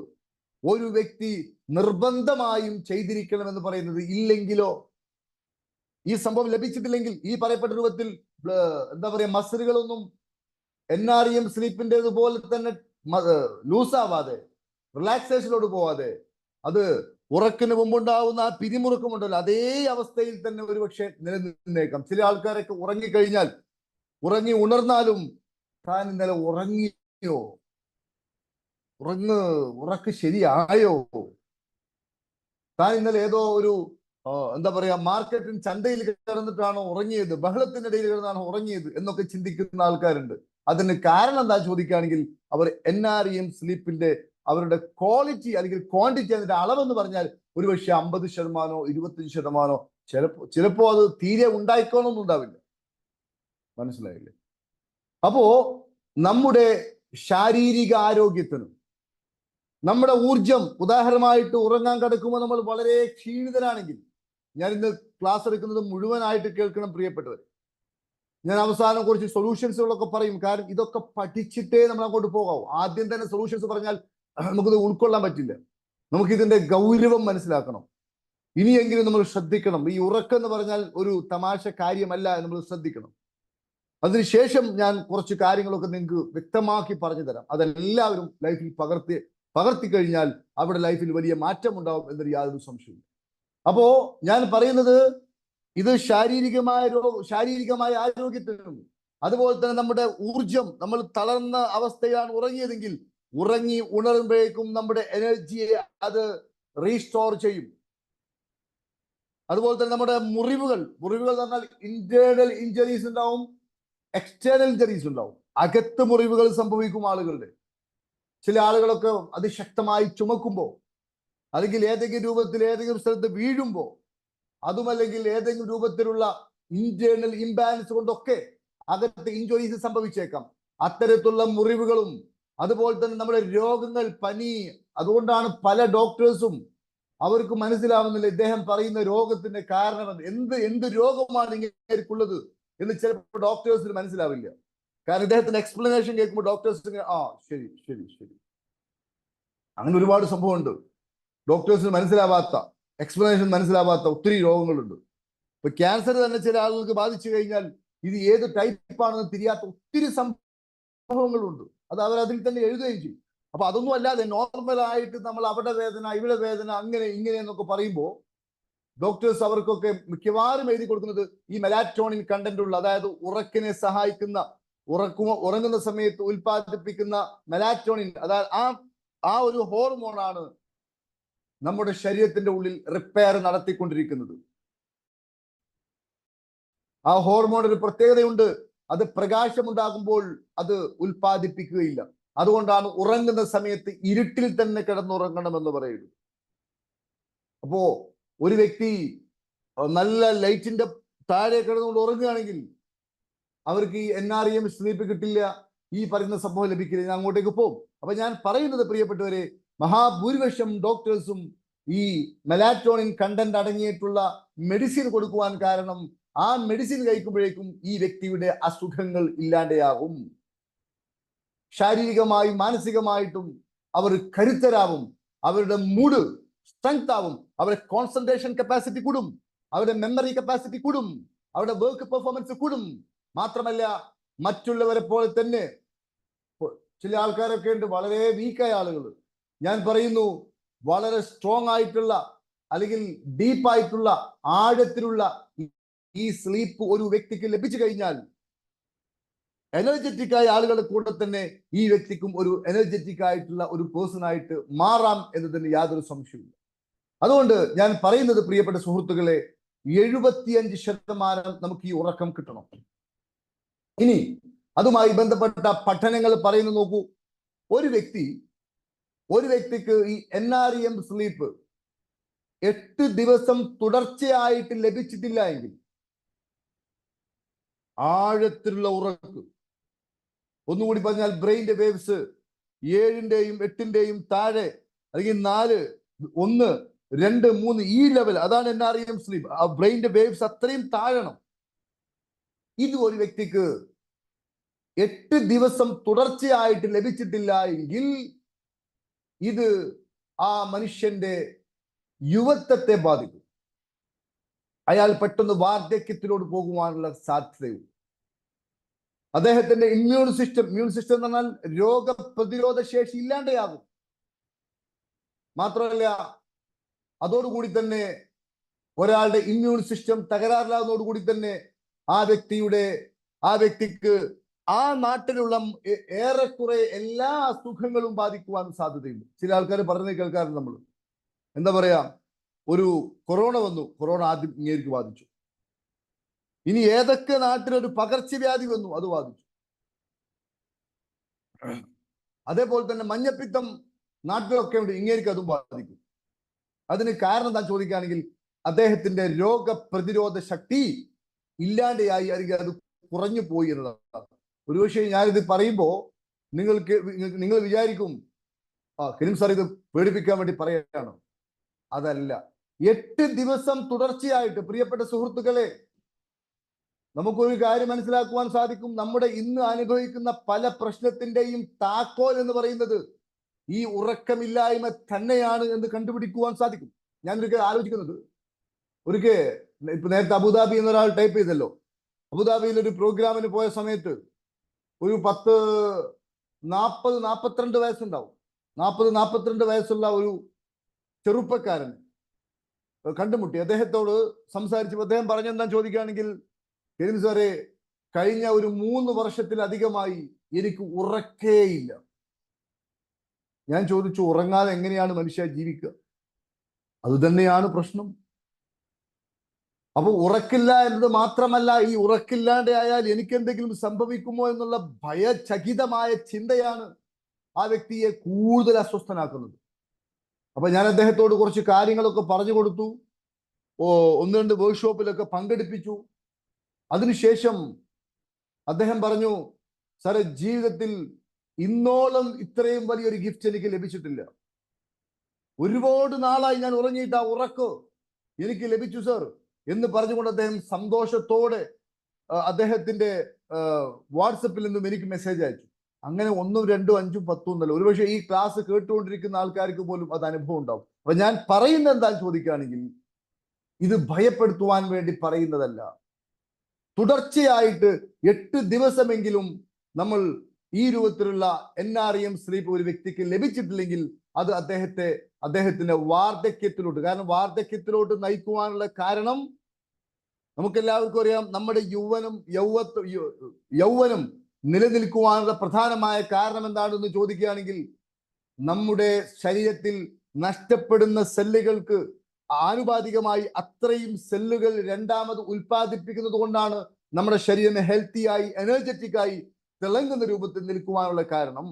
ഒരു വ്യക്തി നിർബന്ധമായും ചെയ്തിരിക്കണം എന്ന് പറയുന്നത്. ഇല്ലെങ്കിലോ, ഈ സംഭവം ലഭിച്ചിട്ടില്ലെങ്കിൽ, ഈ പറയപ്പെട്ട രൂപത്തിൽ എന്താ പറയാ മസിലുകളൊന്നും NREM സ്ലീപ്പിൻ്റെതുപോലെ തന്നെ ലൂസാവാതെ റിലാക്സേഷനിലോട്ട് പോവാതെ അത് ഉറക്കിന് മുമ്പുണ്ടാവുന്ന ആ പിരിമുറുക്കമുണ്ടല്ലോ, അതേ അവസ്ഥയിൽ തന്നെ ഒരുപക്ഷെ നിലനിന്നേക്കാം. ചില ആൾക്കാരൊക്കെ ഉറങ്ങിക്കഴിഞ്ഞാൽ, ഉറങ്ങി ഉണർന്നാലും താൻ ഇന്നലെ ഉറങ്ങിയോ, ഉറക്ക് ശരിയായോ, താൻ ഇന്നലെ ഏതോ ഒരു എന്താ പറയാ മാർക്കറ്റിന് ചന്തയിൽ കിടന്നിട്ടാണോ ഉറങ്ങിയത്, ബഹളത്തിന്റെ ഇടയിൽ കിടന്നാണോ ഉറങ്ങിയത് എന്നൊക്കെ ചിന്തിക്കുന്ന ആൾക്കാരുണ്ട്. അതിന് കാരണം എന്താ ചോദിക്കുകയാണെങ്കിൽ, അവർ NREM സ്ലീപ്പിന്റെ അവരുടെ ക്വാളിറ്റി അല്ലെങ്കിൽ ക്വാണ്ടിറ്റി, അതിന്റെ അളവെന്ന് പറഞ്ഞാൽ ഒരുപക്ഷെ 50%, 25%, ചിലപ്പോ അത് തീരെ ഉണ്ടായിക്കോളൊന്നും ഉണ്ടാവില്ല. മനസ്സിലായില്ലേ? അപ്പോ നമ്മുടെ ശാരീരിക ആരോഗ്യത്തിനും നമ്മുടെ ഊർജം, ഉദാഹരണമായിട്ട് ഉറങ്ങാൻ കിടക്കുമ്പോൾ നമ്മൾ വളരെ ക്ഷീണിതരാണെങ്കിൽ, ഞാൻ ഇന്ന് ക്ലാസ് എടുക്കുന്നത് മുഴുവനായിട്ട് കേൾക്കണം പ്രിയപ്പെട്ടവർ. ഞാൻ അവസാനം കുറച്ച് സൊല്യൂഷൻസുകളൊക്കെ പറയും. കാരണം ഇതൊക്കെ പഠിച്ചിട്ടേ നമ്മൾ അങ്ങോട്ട് പോകാവൂ. ആദ്യം തന്നെ സൊല്യൂഷൻസ് പറഞ്ഞാൽ നമുക്കിത് ഉൾക്കൊള്ളാൻ പറ്റില്ല. നമുക്കിതിന്റെ ഗൗരവം മനസ്സിലാക്കണം. ഇനിയെങ്കിലും നമ്മൾ ശ്രദ്ധിക്കണം. ഈ ഉറക്കം എന്ന് പറഞ്ഞാൽ ഒരു തമാശ കാര്യമല്ല, നമ്മൾ ശ്രദ്ധിക്കണം. അതിനുശേഷം ഞാൻ കുറച്ച് കാര്യങ്ങളൊക്കെ നിങ്ങൾക്ക് വ്യക്തമാക്കി പറഞ്ഞു തരാം. അതെല്ലാവരും ലൈഫിൽ പകർത്തി കഴിഞ്ഞാൽ അവിടെ ലൈഫിൽ വലിയ മാറ്റം ഉണ്ടാവും എന്നൊരു യാതൊരു സംശയവും. അപ്പോ ഞാൻ പറയുന്നത്, ഇത് ശാരീരികമായ ആരോഗ്യത്തിനും അതുപോലെ തന്നെ നമ്മുടെ ഊർജം, നമ്മൾ തളർന്ന അവസ്ഥയാണ് ഉറങ്ങിയതെങ്കിൽ ഉറങ്ങി ഉണരുമ്പോഴേക്കും നമ്മുടെ എനർജിയെ അത് റീസ്റ്റോർ ചെയ്യും. അതുപോലെ തന്നെ നമ്മുടെ മുറിവുകൾ എന്ന് പറഞ്ഞാൽ ഇന്റേണൽ ഇഞ്ചറീസ് ഉണ്ടാവും, എക്സ്റ്റേണൽ ഇഞ്ചറീസ് ഉണ്ടാവും. അകത്ത് മുറിവുകൾ സംഭവിക്കും ആളുകളുടെ. ചില ആളുകളൊക്കെ അതിശക്തമായി ചുമക്കുമ്പോൾ, അല്ലെങ്കിൽ ഏതെങ്കിലും രൂപത്തിൽ ഏതെങ്കിലും സ്ഥലത്ത് വീഴുമ്പോൾ, അതുമല്ലെങ്കിൽ ഏതെങ്കിലും രൂപത്തിലുള്ള ഇന്റേണൽ ഇംബാലൻസ് കൊണ്ടൊക്കെ അകത്ത് ഇഞ്ചുറീസ് സംഭവിച്ചേക്കാം. അത്തരത്തിലുള്ള മുറിവുകളും അതുപോലെ തന്നെ നമ്മുടെ രോഗങ്ങൾ, പനി, അതുകൊണ്ടാണ് പല ഡോക്ടേഴ്സും അവർക്ക് മനസ്സിലാവുന്നില്ല ഇദ്ദേഹം പറയുന്ന രോഗത്തിന്റെ കാരണം എന്ത് രോഗമാണ് ഇങ്ങനെയുള്ളത് എന്ന് ചിലപ്പോൾ ഡോക്ടേഴ്സിന് മനസ്സിലാവില്ല. കാരണം ഇദ്ദേഹത്തിന്റെ എക്സ്പ്ലനേഷൻ കേൾക്കുമ്പോൾ ഡോക്ടേഴ്സിന് ശരി ശരി ശരി, അങ്ങനെ ഒരുപാട് സംഭവമുണ്ട്. ഡോക്ടേഴ്സിന് മനസ്സിലാവാത്ത, എക്സ്പ്ലനേഷൻ മനസ്സിലാവാത്ത ഒത്തിരി രോഗങ്ങളുണ്ട്. ഇപ്പൊ ക്യാൻസർ തന്നെ ചില ആളുകൾക്ക് ബാധിച്ചു കഴിഞ്ഞാൽ ഇത് ഏത് ടൈപ്പാണെന്ന് തിരിയാത്ത ഒത്തിരി സംഭവങ്ങളുണ്ട്. അത് അവർ അതിൽ തന്നെ എഴുതുകയും ചെയ്യും. അപ്പൊ അതൊന്നും അല്ലാതെ നോർമലായിട്ട് നമ്മൾ അവിടെ വേദന ഇവിടെ വേദന അങ്ങനെ ഇങ്ങനെ എന്നൊക്കെ പറയുമ്പോൾ ഡോക്ടേഴ്സ് അവർക്കൊക്കെ മിക്കവാറും എഴുതി കൊടുക്കുന്നത് ഈ മെലാറ്റോണിൻ കണ്ടന്റ് ഉള്ള, അതായത് ഉറക്കിനെ സഹായിക്കുന്ന, ഉറങ്ങുന്ന സമയത്ത് ഉൽപ്പാദിപ്പിക്കുന്ന മെലാറ്റോണിൻ, അതായത് ആ ഒരു ഹോർമോണാണ് നമ്മുടെ ശരീരത്തിന്റെ ഉള്ളിൽ റിപ്പയർ നടത്തിക്കൊണ്ടിരിക്കുന്നത്. ആ ഹോർമോൺ ഒരു പ്രത്യേകതയുണ്ട്, അത് പ്രകാശമുണ്ടാകുമ്പോൾ അത് ഉൽപ്പാദിപ്പിക്കുകയില്ല. അതുകൊണ്ടാണ് ഉറങ്ങുന്ന സമയത്ത് ഇരുട്ടിൽ തന്നെ കിടന്നുറങ്ങണം എന്ന് പറയുന്നത്. അപ്പോ ഒരു വ്യക്തി നല്ല ലൈറ്റിന്റെ താഴെ കിടന്നുകൊണ്ട് ഉറങ്ങുകയാണെങ്കിൽ അവർക്ക് ഈ NREM സ്ലീപ്പ് കിട്ടില്ല, ഈ പറയുന്ന സംഭവം ലഭിക്കില്ല. ഞാൻ അങ്ങോട്ടേക്ക് പോകും. അപ്പൊ ഞാൻ പറയുന്നത്, പ്രിയപ്പെട്ടവരെ, മഹാഭൂരിപക്ഷം ഡോക്ടേഴ്സും ഈ മെലാറ്റോണിൻ കണ്ടന്റ് അടങ്ങിയിട്ടുള്ള മെഡിസിൻ കൊടുക്കുവാൻ കാരണം ആ മെഡിസിൻ കഴിക്കുമ്പോഴേക്കും ഈ വ്യക്തിയുടെ അസുഖങ്ങൾ ഇല്ലാതെയാകും. ശാരീരികമായും മാനസികമായിട്ടും അവർ കരുത്തരാവും, അവരുടെ മൂഡ് സ്ട്രെങ്ത് ആവും, അവരുടെ കോൺസെൻട്രേഷൻ കപ്പാസിറ്റി കൂടും, അവരുടെ മെമ്മറി കപ്പാസിറ്റി കൂടും, അവരുടെ വർക്ക് പെർഫോമൻസ് കൂടും. മാത്രമല്ല, മറ്റുള്ളവരെ പോലെ തന്നെ ചില ആൾക്കാരൊക്കെ ഉണ്ട് വളരെ വീക്കായ ആളുകൾ. ഞാൻ പറയുന്നു, വളരെ സ്ട്രോങ് ആയിട്ടുള്ള അല്ലെങ്കിൽ ഡീപ്പായിട്ടുള്ള ആഴത്തിലുള്ള ഈ സ്ലീപ്പ് ഒരു വ്യക്തിക്ക് ലഭിച്ചു കഴിഞ്ഞാൽ എനർജറ്റിക് ആയ ആളുകളുടെ കൂടെ തന്നെ ഈ വ്യക്തിക്കും ഒരു എനർജറ്റിക് ആയിട്ടുള്ള ഒരു പേഴ്സൺ ആയിട്ട് മാറാം എന്നതിന് യാതൊരു സംശയവും. അതുകൊണ്ട് ഞാൻ പറയുന്നത്, പ്രിയപ്പെട്ട സുഹൃത്തുക്കളെ, 75% നമുക്ക് ഈ ഉറക്കം കിട്ടണം. ഇനി അതുമായി ബന്ധപ്പെട്ട പഠനങ്ങൾ പറയുന്നു നോക്കൂ. ഒരു വ്യക്തിക്ക് ഈ NREM സ്ലീപ്പ് 8 ദിവസം തുടർച്ചയായിട്ട് ലഭിച്ചിട്ടില്ല എങ്കിൽ, ആഴത്തിലുള്ള ഉറക്ക്, ഒന്നുകൂടി പറഞ്ഞാൽ ബ്രെയിൻ്റെ വേവ്സ് 7ന്റെയും 8ന്റെയും താഴെ, അല്ലെങ്കിൽ 4, 1, 2, 3 ഈ ലെവൽ, അതാണ് NREM സ്ലീപ്പ്. ആ ബ്രെയിൻ്റെ വേവ്സ് അത്രയും താഴണം. ഇത് ഒരു വ്യക്തിക്ക് 8 ദിവസം തുടർച്ചയായിട്ട് ലഭിച്ചിട്ടില്ല എങ്കിൽ ഇത് ആ മനുഷ്യന്റെ യുവത്വത്തെ ബാധിക്കും. അയാൾ പെട്ടെന്ന് വാർദ്ധക്യത്തിലോട്ട് പോകുവാനുള്ള സാധ്യതയുണ്ട്. അദ്ദേഹത്തിന്റെ ഇമ്മ്യൂൺ സിസ്റ്റം എന്ന് പറഞ്ഞാൽ രോഗപ്രതിരോധ ശേഷി ഇല്ലാതെയാകും. മാത്രമല്ല, അതോടുകൂടി തന്നെ ഒരാളുടെ ഇമ്മ്യൂൺ സിസ്റ്റം തകരാറിലാകുന്നതോടുകൂടി തന്നെ ആ വ്യക്തിക്ക് ആ നാട്ടിലുള്ള ഏറെക്കുറെ എല്ലാ അസുഖങ്ങളും ബാധിക്കുവാൻ സാധ്യതയുണ്ട്. ചില ആൾക്കാർ പറഞ്ഞു കേൾക്കാറുണ്ട്, നമ്മൾ എന്താ പറയാ, ഒരു കൊറോണ വന്നു, കൊറോണ ആദ്യം ഇങ്ങേർക്ക് ബാധിച്ചു. ഇനി ഏതൊക്കെ നാട്ടിലൊരു പകർച്ചവ്യാധി വന്നു, അത് ബാധിച്ചു. അതേപോലെ തന്നെ മഞ്ഞപ്പിത്തം നാട്ടിലൊക്കെ ഉണ്ട്, ഇങ്ങേർക്ക് അതും ബാധിക്കും. അതിന് കാരണം എന്താ ചോദിക്കുകയാണെങ്കിൽ, അദ്ദേഹത്തിന്റെ രോഗപ്രതിരോധ ശക്തി ഇല്ലാതെയായി, അല്ലെങ്കിൽ അത് കുറഞ്ഞു പോയി എന്നതാണ്. ഒരുപക്ഷെ ഞാനിത് പറയുമ്പോൾ നിങ്ങൾ വിചാരിക്കും, കരീം സാർ ഇത് പേടിപ്പിക്കാൻ വേണ്ടി പറയുകയാണ്. അതല്ല. 8 ദിവസം തുടർച്ചയായിട്ട്, പ്രിയപ്പെട്ട സുഹൃത്തുക്കളെ, നമുക്കൊരു കാര്യം മനസ്സിലാക്കുവാൻ സാധിക്കും. നമ്മുടെ ഇന്ന് അനുഭവിക്കുന്ന പല പ്രശ്നത്തിന്റെയും താക്കോൽ എന്ന് പറയുന്നത് ഈ ഉറക്കമില്ലായ്മ തന്നെയാണ് എന്ന് കണ്ടുപിടിക്കുവാൻ സാധിക്കും. ഞാനൊരു ആലോചിക്കുന്നത്, ഒരിക്കൽ ഇപ്പൊ നേരത്തെ അബുദാബി എന്നൊരാൾ ടൈപ്പ് ചെയ്തല്ലോ, അബുദാബിയിൽ ഒരു പ്രോഗ്രാമിന് പോയ സമയത്ത് ഒരു 42 വയസ്സുണ്ടാവും, 42 വയസ്സുള്ള ഒരു ചെറുപ്പക്കാരൻ കണ്ടുമുട്ടി. അദ്ദേഹത്തോട് സംസാരിച്ചപ്പോൾ അദ്ദേഹം പറഞ്ഞെന്താ ചോദിക്കുകയാണെങ്കിൽ, കരീം സാറേ, കഴിഞ്ഞ ഒരു 3 വർഷത്തിലധികമായി എനിക്ക് ഉറക്കേയില്ല. ഞാൻ ചോദിച്ചു, ഉറങ്ങാതെ എങ്ങനെയാണ് മനുഷ്യ ജീവിക്കുക? അത് തന്നെയാണ് പ്രശ്നം. അപ്പൊ ഉറക്കില്ല എന്നത് മാത്രമല്ല, ഈ ഉറക്കില്ലാണ്ട് ആയാൽ എനിക്ക് എന്തെങ്കിലും സംഭവിക്കുമോ എന്നുള്ള ഭയചകിതമായ ചിന്തയാണ് ആ വ്യക്തിയെ കൂടുതൽ അസ്വസ്ഥനാക്കുന്നത്. അപ്പൊ ഞാൻ അദ്ദേഹത്തോട് കുറച്ച് കാര്യങ്ങളൊക്കെ പറഞ്ഞു കൊടുത്തു, 1-2 വർക്ക്ഷോപ്പിലൊക്കെ പങ്കെടുപ്പിച്ചു. അതിനുശേഷം അദ്ദേഹം പറഞ്ഞു, സാറേ, ജീവിതത്തിൽ ഇന്നോളം ഇത്രയും വലിയൊരു ഗിഫ്റ്റ് എനിക്ക് ലഭിച്ചിട്ടില്ല. ഒരുപാട് നാളായി ഞാൻ ഉറങ്ങിയിട്ട് ആ ഉറക്കം എനിക്ക് ലഭിച്ചു സർ എന്ന് പറഞ്ഞുകൊണ്ട് അദ്ദേഹം സന്തോഷത്തോടെ അദ്ദേഹത്തിന്റെ വാട്സപ്പിൽ നിന്നും എനിക്ക് മെസ്സേജ് അയച്ചു. അങ്ങനെ 1, 2, 5, 10 എന്നല്ല, ഒരുപക്ഷെ ഈ ക്ലാസ് കേട്ടുകൊണ്ടിരിക്കുന്ന ആൾക്കാർക്ക് പോലും അത് അനുഭവം ഉണ്ടാവും. അപ്പൊ ഞാൻ പറയുന്നത് എന്താ ചോദിക്കുകയാണെങ്കിൽ, ഇത് ഭയപ്പെടുത്തുവാൻ വേണ്ടി പറയുന്നതല്ല. തുടർച്ചയായിട്ട് 8 ദിവസമെങ്കിലും നമ്മൾ ഈ രൂപത്തിലുള്ള NREM സ്ലീപ്പ് ഒരു വ്യക്തിക്ക് ലഭിച്ചിട്ടില്ലെങ്കിൽ അത് അദ്ദേഹത്തിന്റെ വാർദ്ധക്യത്തിലോട്ട്, കാരണം വാർദ്ധക്യത്തിലോട്ട് നയിക്കുവാനുള്ള കാരണം നമുക്കെല്ലാവർക്കും അറിയാം. നമ്മുടെ യൗവനം നിലനിൽക്കുവാനുള്ള പ്രധാനമായ കാരണം എന്താണെന്ന് ചോദിക്കുകയാണെങ്കിൽ, നമ്മുടെ ശരീരത്തിൽ നഷ്ടപ്പെടുന്ന സെല്ലുകൾക്ക് ആനുപാതികമായി അത്രയും സെല്ലുകൾ രണ്ടാമത് ഉൽപ്പാദിപ്പിക്കുന്നത് കൊണ്ടാണ് നമ്മുടെ ശരീരം ഹെൽത്തിയായി, എനർജറ്റിക്കായി, തിളങ്ങുന്ന രൂപത്തിൽ നിൽക്കുവാനുള്ള കാരണം.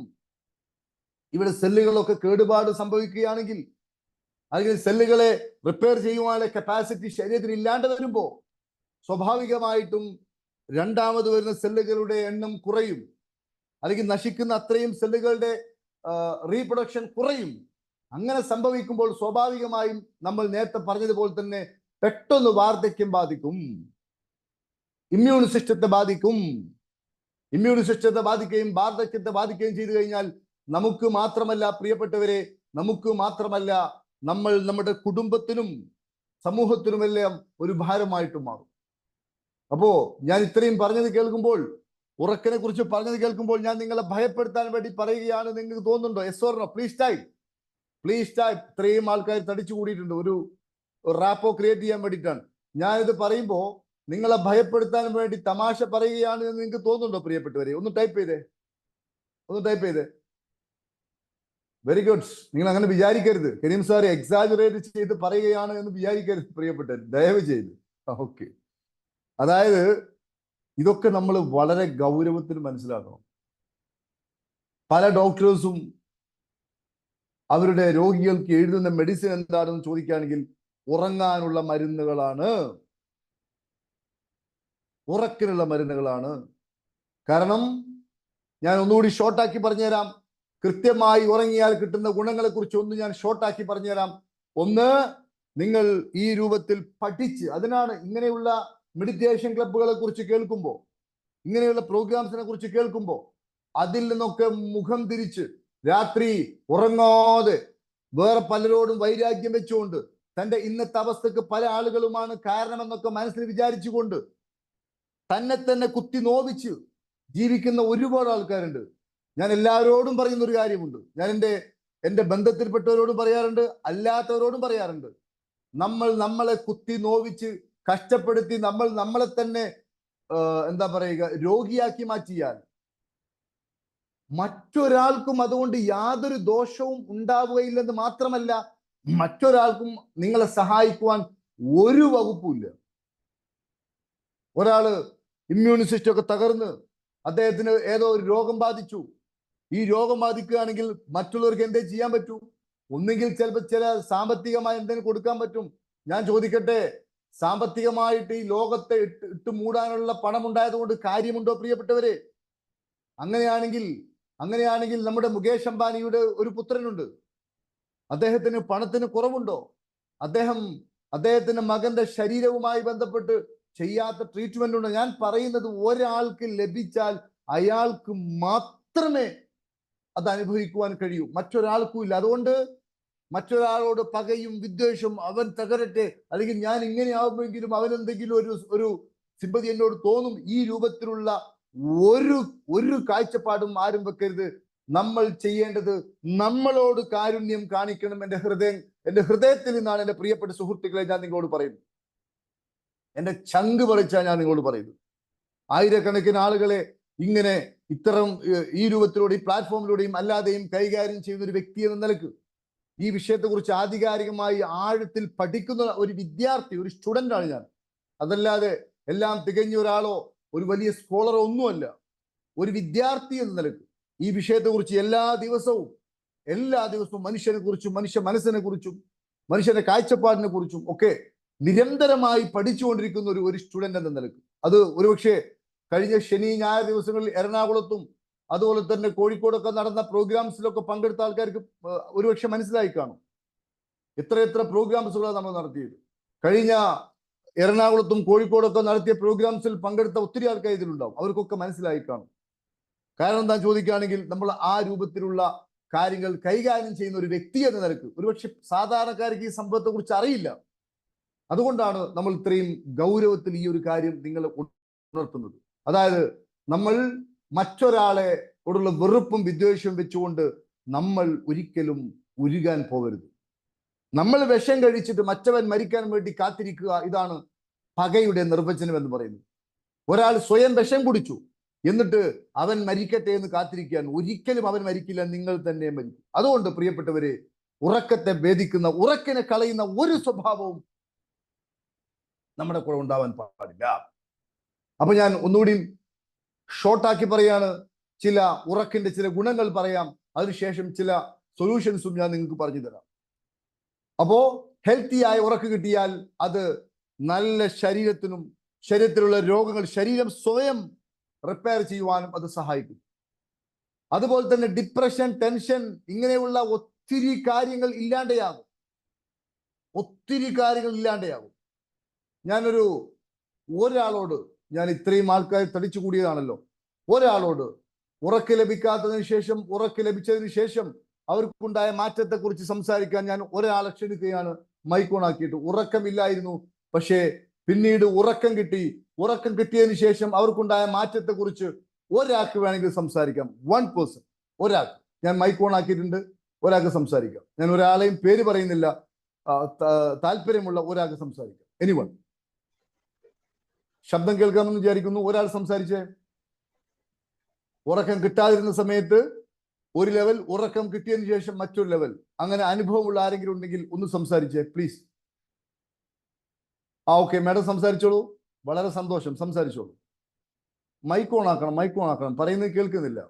ഇവിടെ സെല്ലുകളൊക്കെ കേടുപാട് സംഭവിക്കുകയാണെങ്കിൽ, അല്ലെങ്കിൽ സെല്ലുകളെ റിപ്പയർ ചെയ്യുവാനുള്ള കപ്പാസിറ്റി ശരീരത്തിൽ ഇല്ലാണ്ട് വരുമ്പോൾ സ്വാഭാവികമായിട്ടും രണ്ടാമത് വരുന്ന സെല്ലുകളുടെ എണ്ണം കുറയും, അല്ലെങ്കിൽ നശിക്കുന്ന അത്രയും സെല്ലുകളുടെ റീപ്രൊഡക്ഷൻ കുറയും. അങ്ങനെ സംഭവിക്കുമ്പോൾ സ്വാഭാവികമായും നമ്മൾ നേരത്തെ പറഞ്ഞതുപോലെ തന്നെ പെട്ടെന്ന് വാർദ്ധക്യം ബാധിക്കും, ഇമ്മ്യൂൺ സിസ്റ്റത്തെ ബാധിക്കും. ഇമ്മ്യൂൺ സിസ്റ്റത്തെ ബാധിക്കുകയും വാർദ്ധക്യത്തെ ബാധിക്കുകയും ചെയ്തു കഴിഞ്ഞാൽ നമുക്ക് മാത്രമല്ല പ്രിയപ്പെട്ടവരെ, നമുക്ക് മാത്രമല്ല, നമ്മുടെ കുടുംബത്തിനും സമൂഹത്തിനുമെല്ലാം ഒരു ഭാരമായിട്ട് മാറും. അപ്പോ ഞാൻ ഇത്രയും പറഞ്ഞത് കേൾക്കുമ്പോൾ, ഉറക്കിനെ കുറിച്ച് പറഞ്ഞത് കേൾക്കുമ്പോൾ ഞാൻ നിങ്ങളെ ഭയപ്പെടുത്താൻ വേണ്ടി പറയുകയാണ്. നിങ്ങൾക്ക് തോന്നുന്നുണ്ടോ? Yes or no? Please type. ഇത്രയും ആൾക്കാർ തടിച്ചു കൂടിയിട്ടുണ്ട്, ഒരു റാപ്പോ ക്രിയേറ്റ് ചെയ്യാൻ വേണ്ടിയിട്ടാണ് ഞാനിത് പറയുമ്പോൾ. നിങ്ങളെ ഭയപ്പെടുത്താൻ വേണ്ടി തമാശ പറയുകയാണ് എന്ന് നിങ്ങൾക്ക് തോന്നുന്നുണ്ടോ പ്രിയപ്പെട്ടവരെ? ഒന്ന് ടൈപ്പ് ചെയ്തേ. Very good. നിങ്ങൾ അങ്ങനെ വിചാരിക്കരുത്, കരീം സാർ എക്സാജറേറ്റ് ചെയ്ത് പറയുകയാണ് എന്ന് വിചാരിക്കരുത് പ്രിയപ്പെട്ടവർ, ദയവ് ചെയ്ത്. ഓക്കെ, അതായത് ഇതൊക്കെ നമ്മൾ വളരെ ഗൗരവത്തിൽ മനസ്സിലാക്കണം. പല ഡോക്ടേഴ്സും അവരുടെ രോഗികൾക്ക് എഴുതുന്ന മെഡിസിൻ എന്താണെന്ന് ചോദിക്കുകയാണെങ്കിൽ ഉറങ്ങാനുള്ള മരുന്നുകളാണ്, ഉറക്കിനുള്ള മരുന്നുകളാണ്. കാരണം ഞാൻ ഒന്നുകൂടി ഷോർട്ടാക്കി പറഞ്ഞുതരാം. കൃത്യമായി ഉറങ്ങിയാൽ കിട്ടുന്ന ഗുണങ്ങളെ കുറിച്ച് ഒന്ന് ഞാൻ ഷോർട്ടാക്കി പറഞ്ഞുതരാം. ഒന്ന്, നിങ്ങൾ ഈ രൂപത്തിൽ പഠിച്ച്, അതിനാണ് ഇങ്ങനെയുള്ള മെഡിറ്റേഷൻ ക്ലബ്ബുകളെ കുറിച്ച് കേൾക്കുമ്പോൾ, ഇങ്ങനെയുള്ള പ്രോഗ്രാംസിനെ കുറിച്ച് കേൾക്കുമ്പോൾ അതിൽ നിന്നൊക്കെ മുഖം തിരിച്ച് രാത്രി ഉറങ്ങാതെ വേറെ പലരോടും വൈരാഗ്യം വെച്ചുകൊണ്ട് തന്റെ ഇന്നത്തെ അവസ്ഥക്ക് പല ആളുകളുമാണ് കാരണമെന്നൊക്കെ മനസ്സിൽ വിചാരിച്ചുകൊണ്ട് തന്നെ കുത്തി നോവിച്ച് ജീവിക്കുന്ന ഒരുപാട് ആൾക്കാരുണ്ട്. ഞാൻ എല്ലാവരോടും പറയുന്ന ഒരു കാര്യമുണ്ട്, ഞാൻ എൻ്റെ ബന്ധത്തിൽപ്പെട്ടവരോടും പറയാറുണ്ട്, അല്ലാത്തവരോടും പറയാറുണ്ട്. നമ്മളെ കുത്തി നോവിച്ച് കഷ്ടപ്പെടുത്തി നമ്മളെ തന്നെ എന്താ പറയുക, രോഗിയാക്കി മാറ്റിയാൽ മറ്റൊരാൾക്കും അതുകൊണ്ട് യാതൊരു ദോഷവും ഉണ്ടാവുകയില്ലെന്ന് മാത്രമല്ല, മറ്റൊരാൾക്കും നിങ്ങളെ സഹായിക്കുവാൻ ഒരു വകുപ്പുമില്ല. ഒരാള് ഇമ്മ്യൂൺ സിസ്റ്റം ഒക്കെ തകർന്ന് അദ്ദേഹത്തിന് ഏതോ ഒരു രോഗം ബാധിച്ചു. ഈ രോഗം ബാധിക്കുകയാണെങ്കിൽ മറ്റുള്ളവർക്ക് എന്തേ ചെയ്യാൻ പറ്റൂ? ഒന്നുകിൽ ചിലപ്പോൾ ചില സാമ്പത്തികമായി എന്തെങ്കിലും കൊടുക്കാൻ പറ്റും. ഞാൻ ചോദിക്കട്ടെ, സാമ്പത്തികമായിട്ട് ഈ ലോകത്തെ ഇട്ട് മൂടാനുള്ള പണം ഉണ്ടായതുകൊണ്ട് കാര്യമുണ്ടോ പ്രിയപ്പെട്ടവരെ? അങ്ങനെയാണെങ്കിൽ നമ്മുടെ മുകേഷ് അംബാനിയുടെ ഒരു പുത്രനുണ്ട്, അദ്ദേഹത്തിന് പണത്തിന് കുറവുണ്ടോ? അദ്ദേഹത്തിന്റെ മകന്റെ ശരീരവുമായി ബന്ധപ്പെട്ട് ചെയ്യാത്ത ട്രീറ്റ്മെന്റ് ഉണ്ടോ? ഞാൻ പറയുന്നത്, ഒരാൾക്ക് ലഭിച്ചാൽ അയാൾക്ക് മാത്രമേ അത് അനുഭവിക്കുവാൻ കഴിയൂ, മറ്റൊരാൾക്കും ഇല്ല. അതുകൊണ്ട് മറ്റൊരാളോട് പകയും വിദ്വേഷവും, അവൻ തകരട്ടെ, അല്ലെങ്കിൽ ഞാൻ ഇങ്ങനെ ആവുമെങ്കിലും അവൻ എന്തെങ്കിലും ഒരു സിമ്പതി എന്നോട് തോന്നും, ഈ രൂപത്തിലുള്ള ഒരു കാഴ്ചപ്പാടും ആരും വെക്കരുത്. നമ്മൾ ചെയ്യേണ്ടത് നമ്മളോട് കാരുണ്യം കാണിക്കണം. എന്റെ ഹൃദയത്തിൽ നിന്നാണ് എന്റെ പ്രിയപ്പെട്ട സുഹൃത്തുക്കളെ ഞാൻ നിങ്ങളോട് പറയുന്നത്. എന്റെ ചങ്ക് പറിച്ചാൽ ഞാൻ നിങ്ങളോട് പറയുന്നു. ആയിരക്കണക്കിന് ആളുകളെ ഇങ്ങനെ ഇത്തരം ഈ രൂപത്തിലൂടെയും പ്ലാറ്റ്ഫോമിലൂടെയും അല്ലാതെയും കൈകാര്യം ചെയ്യുന്ന ഒരു വ്യക്തി എന്ന നിലക്ക് ഈ വിഷയത്തെക്കുറിച്ച് ആധികാരികമായി ആഴത്തിൽ പഠിക്കുന്ന ഒരു വിദ്യാർത്ഥി, ഒരു സ്റ്റുഡൻ്റ് ആണ് ഞാൻ. അതല്ലാതെ എല്ലാം തികഞ്ഞ ഒരാളോ ഒരു വലിയ സ്കോളറോ ഒന്നുമല്ല. ഒരു വിദ്യാർത്ഥി എന്ന നിലക്ക് ഈ വിഷയത്തെക്കുറിച്ച് എല്ലാ ദിവസവും മനുഷ്യനെ കുറിച്ചും മനുഷ്യ മനസ്സിനെ കുറിച്ചും മനുഷ്യന്റെ കാഴ്ചപ്പാടിനെ കുറിച്ചും ഒക്കെ നിരന്തരമായി പഠിച്ചുകൊണ്ടിരിക്കുന്ന ഒരു സ്റ്റുഡൻ്റ് എന്ന നിലക്ക്, അത് ഒരുപക്ഷെ കഴിഞ്ഞ ശനി ഞായർ ദിവസങ്ങളിൽ എറണാകുളത്തും അതുപോലെ തന്നെ കോഴിക്കോടൊക്കെ നടന്ന പ്രോഗ്രാംസിലൊക്കെ പങ്കെടുത്ത ആൾക്കാർക്ക് ഒരുപക്ഷെ മനസ്സിലായി കാണും എത്ര പ്രോഗ്രാംസുകളാണ് നമ്മൾ നടത്തിയത്. കഴിഞ്ഞ എറണാകുളത്തും കോഴിക്കോടൊക്കെ നടത്തിയ പ്രോഗ്രാംസിൽ പങ്കെടുത്ത ഒത്തിരി ആൾക്കാർ ഇതിലുണ്ടാവും. അവർക്കൊക്കെ മനസ്സിലായി കാണും. കാരണം എന്താ ചോദിക്കുകയാണെങ്കിൽ, നമ്മൾ ആ രൂപത്തിലുള്ള കാര്യങ്ങൾ കൈകാര്യം ചെയ്യുന്ന ഒരു വ്യക്തി എന്ന നിലക്ക് ഒരുപക്ഷെ സാധാരണക്കാർക്ക് ഈ സംഭവത്തെ കുറിച്ച് അറിയില്ല. അതുകൊണ്ടാണ് നമ്മൾ ഇത്രയും ഗൗരവത്തിൽ ഈ ഒരു കാര്യം നിങ്ങളെ ഉണർത്തുന്നത്. അതായത് നമ്മൾ മറ്റൊരാളെ ഓടുള്ള വെറുപ്പും വിദ്വേഷവും വെച്ചുകൊണ്ട് നമ്മൾ ഒരിക്കലും ഉരുകാൻ പോകരുത്. നമ്മൾ വിഷം കഴിച്ചിട്ട് മറ്റവൻ മരിക്കാൻ വേണ്ടി കാത്തിരിക്കുക, ഇതാണ് പകയുടെ നിർവചനം എന്ന് പറയുന്നത്. ഒരാൾ സ്വയം വിഷം കുടിച്ചു എന്നിട്ട് അവൻ മരിക്കട്ടെ എന്ന് കാത്തിരിക്കാൻ, ഒരിക്കലും അവൻ മരിക്കില്ല, നിങ്ങൾ തന്നെ മരിക്കും. അതുകൊണ്ട് പ്രിയപ്പെട്ടവരെ, ഉറക്കത്തെ ഭേദിക്കുന്ന, ഉറക്കിനെ കളയുന്ന ഒരു സ്വഭാവവും നമ്മുടെ കൂടെ ഉണ്ടാവാൻ പാടില്ല. അപ്പൊ ഞാൻ ഒന്നുകൂടി ഷോർട്ടാക്കി പറയാണ്, ചില ഉറക്കിന്റെ ചില ഗുണങ്ങൾ പറയാം, അതിനുശേഷം ചില സൊല്യൂഷൻസും ഞാൻ നിങ്ങൾക്ക് പറഞ്ഞു തരാം. അപ്പോ ഹെൽത്തി ആയ ഉറക്ക് കിട്ടിയാൽ അത് നല്ല ശരീരത്തിലുള്ള രോഗങ്ങൾ ശരീരം സ്വയം റിപ്പയർ ചെയ്യുവാനും അത് സഹായിക്കും. അതുപോലെ തന്നെ ഡിപ്രഷൻ, ടെൻഷൻ, ഇങ്ങനെയുള്ള ഒത്തിരി കാര്യങ്ങൾ ഇല്ലാതെയാകും. ഒരാളോട് ഞാൻ ഇത്രയും ആൾക്കാർ തടിച്ചു കൂടിയതാണല്ലോ, ഒരാളോട് ഉറക്ക് ലഭിച്ചതിന് ശേഷം അവർക്കുണ്ടായ മാറ്റത്തെക്കുറിച്ച് സംസാരിക്കാൻ ഞാൻ ഒരാളെ ക്ഷണിക്കുകയാണ്, മൈക്ക് ഓൺ ആക്കിയിട്ട്. ഉറക്കമില്ലായിരുന്നു, പക്ഷേ പിന്നീട് ഉറക്കം കിട്ടിയതിന് ശേഷം അവർക്കുണ്ടായ മാറ്റത്തെക്കുറിച്ച് ഒരാൾക്ക് വേണമെങ്കിൽ സംസാരിക്കാം. 1 person, ഒരാൾക്ക് ഞാൻ മൈക്ക് ഓൺ ആക്കിയിട്ടുണ്ട്, ഒരാൾക്ക് സംസാരിക്കാം. ഞാൻ ഒരാളെയും പേര് പറയുന്നില്ല, താല്പര്യമുള്ള ഒരാൾക്ക് സംസാരിക്കാം. എനിവൺ, ശബ്ദം കേൾക്കാമെന്ന് വിചാരിക്കുന്നു. ഒരാൾ സംസാരിച്ചേ. ഉറക്കം കിട്ടാതിരുന്ന സമയത്ത് ഒരു ലെവൽ, ഉറക്കം കിട്ടിയതിന് ശേഷം മറ്റൊരു ലെവൽ, അങ്ങനെ അനുഭവമുള്ള ആരെങ്കിലും ഉണ്ടെങ്കിൽ ഒന്ന് സംസാരിച്ചേ പ്ലീസ്. ഓക്കെ മാഡം, സംസാരിച്ചോളൂ. വളരെ സന്തോഷം, സംസാരിച്ചോളൂ. മൈക്ക് ഓൺ ആക്കണം, പറയുന്നത് കേൾക്കുന്നില്ല.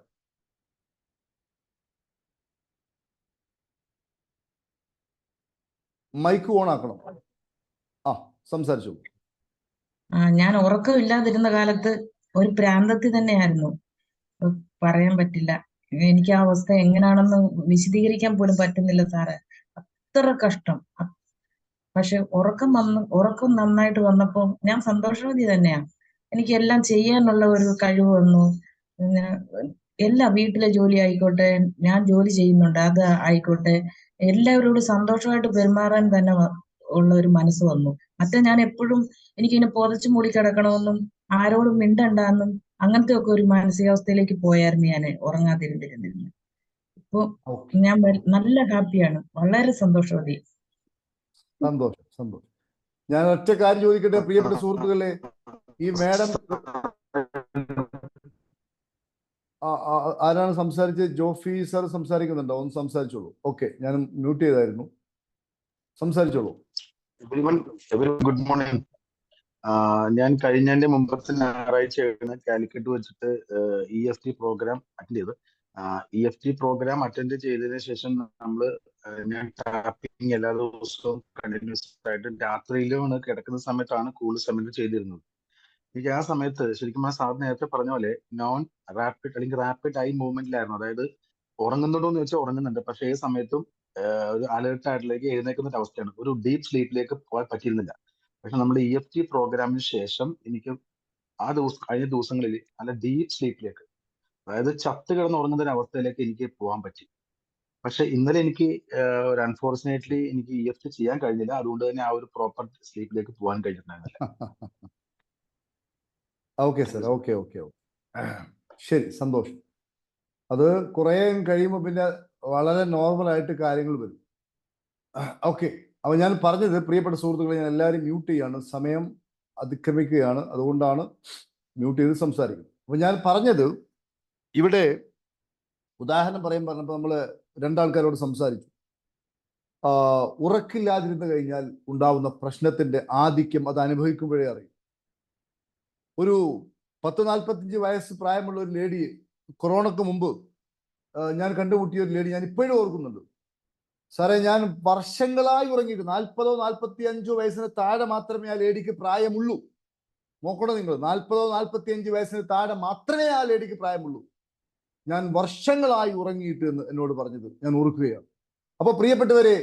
മൈക്ക് ഓൺ ആക്കണം. സംസാരിച്ചോളൂ. ഞാൻ ഉറക്കമില്ലാതിരുന്ന കാലത്ത് ഒരു പ്രാന്തത്തിൽ തന്നെയായിരുന്നു. പറയാൻ പറ്റില്ല, എനിക്ക് ആ അവസ്ഥ എങ്ങനെയാണെന്ന് വിശദീകരിക്കാൻ പോലും പറ്റുന്നില്ല സാറേ, അത്ര കഷ്ടം. പക്ഷെ ഉറക്കം നന്നായിട്ട് വന്നപ്പോ ഞാൻ സന്തോഷവതി തന്നെയാ. എനിക്ക് എല്ലാം ചെയ്യാനുള്ള ഒരു കഴിവ് വന്നു. എല്ലാ വീട്ടിലെ ജോലി ആയിക്കോട്ടെ, ഞാൻ ജോലി ചെയ്യുന്നുണ്ട്, അത് ആയിക്കോട്ടെ, എല്ലാവരോടും സന്തോഷമായിട്ട് പെരുമാറാൻ തന്നെ ഉള്ള ഒരു മനസ്സ് വന്നു. മറ്റേ ഞാൻ എപ്പോഴും എനിക്കിങ്ങനെ പുതച്ചു മൂടി കിടക്കണമെന്നും ആരോടും മിണ്ടണ്ടെന്നും അങ്ങനത്തെ ഒക്കെ ഒരു മാനസികാവസ്ഥയിലേക്ക് പോയായിരുന്നു ഞാൻ ഉറങ്ങാതിരുന്നിരുന്നു. ഇപ്പൊ ഞാൻ നല്ല ഹാപ്പിയാണ്, വളരെ സന്തോഷവതി. സന്തോഷം. ഞാൻ ഒറ്റ കാര്യം ചോദിക്കട്ടെ പ്രിയപ്പെട്ട സുഹൃത്തുക്കളെ, ഈ മാഡം ആരാണ് സംസാരിച്ചത്? ജോഫി സർ സംസാരിക്കുന്നുണ്ടോ? ഒന്ന് സംസാരിച്ചോളൂ. ഓക്കെ, ഞാൻ മ്യൂട്ട് ചെയ്തായിരുന്നു, സംസാരിച്ചോളൂ. Good morning. ഞാൻ കഴിഞ്ഞതിന്റെ മുമ്പത്തെ ഞായറാഴ്ചയാണ് കാലിക്കറ്റ് വെച്ചിട്ട് EFT പ്രോഗ്രാം അറ്റൻഡ് ചെയ്തത്. EFT പ്രോഗ്രാം അറ്റൻഡ് ചെയ്തതിനു ശേഷം ഞാൻ ടാപ്പിംഗ് എല്ലാ ദിവസവും കണ്ടിന്യൂസ് ആയിട്ട് രാത്രിയിലും കിടക്കുന്ന സമയത്താണ് കൂടുതൽ സമയത്ത് ചെയ്തിരുന്നത്. എനിക്ക് ആ സമയത്ത് ശരിക്കും സാർ നേരത്തെ പറഞ്ഞ പോലെ നോൺ റാപ്പിഡ് അല്ലെങ്കിൽ റാപ്പിഡ് ഐ മൂവ്മെന്റിലായിരുന്നു. അതായത് ഉറങ്ങുന്നുണ്ടോ എന്ന് ചോദിച്ചാൽ ഉറങ്ങുന്നുണ്ട്, പക്ഷേ ഏത് സമയത്തും ഒരു അലേർട്ട് ആയിട്ടിലേക്ക് എഴുന്നേക്കുന്ന ഒരു അവസ്ഥയാണ്. ഒരു ഡീപ്പ് സ്ലീപ്പിലേക്ക് പോകാൻ പറ്റിയിരുന്നില്ല. പക്ഷെ നമ്മുടെ EFT പ്രോഗ്രാമിന് ശേഷം എനിക്ക് കഴിഞ്ഞ ദിവസങ്ങളിൽ നല്ല ഡീപ്പ് സ്ലീപ്പിലേക്ക്, അതായത് ചത്ത് കിടന്ന് ഉറങ്ങുന്ന ഒരു അവസ്ഥയിലേക്ക് എനിക്ക് പോകാൻ പറ്റി. പക്ഷെ ഇന്നലെ എനിക്ക് ഒരു അൺഫോർച്ചുനേറ്റ്ലി എനിക്ക് EFT ചെയ്യാൻ കഴിഞ്ഞില്ല. അതുകൊണ്ട് തന്നെ ആ ഒരു പ്രോപ്പർ സ്ലീപ്പിലേക്ക് പോകാൻ കഴിഞ്ഞിട്ടുണ്ടായിരുന്നില്ല. Okay sir, okay okay okay, ശരി, സന്തോഷം. അത് കുറേ കഴിയുമ്പോൾ പിന്നെ വളരെ നോർമലായിട്ട് കാര്യങ്ങൾ വരും. ഓക്കെ, അപ്പൊ ഞാൻ പറഞ്ഞത്, പ്രിയപ്പെട്ട സുഹൃത്തുക്കളെ, ഞാൻ എല്ലാവരും മ്യൂട്ട് ചെയ്യാണ്, സമയം അതിക്രമിക്കുകയാണ്, അതുകൊണ്ടാണ് മ്യൂട്ട് ചെയ്ത് സംസാരിക്കുന്നത്. അപ്പൊ ഞാൻ പറഞ്ഞത്, ഇവിടെ ഉദാഹരണം പറഞ്ഞപ്പോൾ നമ്മൾ രണ്ടാൾക്കാരോട് സംസാരിച്ചു. ഉറക്കില്ലാതിരുന്നു കഴിഞ്ഞാൽ ഉണ്ടാവുന്ന പ്രശ്നത്തിന്റെ ആധിക്യം അത് അനുഭവിക്കുമ്പോഴേ അറിയും. ഒരു 40-45 വയസ്സ് പ്രായമുള്ള ഒരു ലേഡി, കൊറോണക്ക് മുമ്പ് ഞാൻ കണ്ടുമുട്ടിയ ഒരു ലേഡി ഞാൻ ഇപ്പോഴും ഓർക്കുന്നുണ്ട്. സാറേ, ഞാൻ വർഷങ്ങളായി ഉറങ്ങിയിട്ട് 40-45 വയസ്സിന് താഴെ മാത്രമേ ആ ലേഡിക്ക് പ്രായമുള്ളൂ. നോക്കണം നിങ്ങൾ, 40-45 വയസ്സിന് താഴെ മാത്രമേ ആ ലേഡിക്ക് പ്രായമുള്ളൂ. ഞാൻ വർഷങ്ങളായി ഉറങ്ങിയിട്ട് എന്ന് എന്നോട് പറഞ്ഞത് ഞാൻ ഓർക്കുകയാണ്. അപ്പൊ പ്രിയപ്പെട്ടവരെ,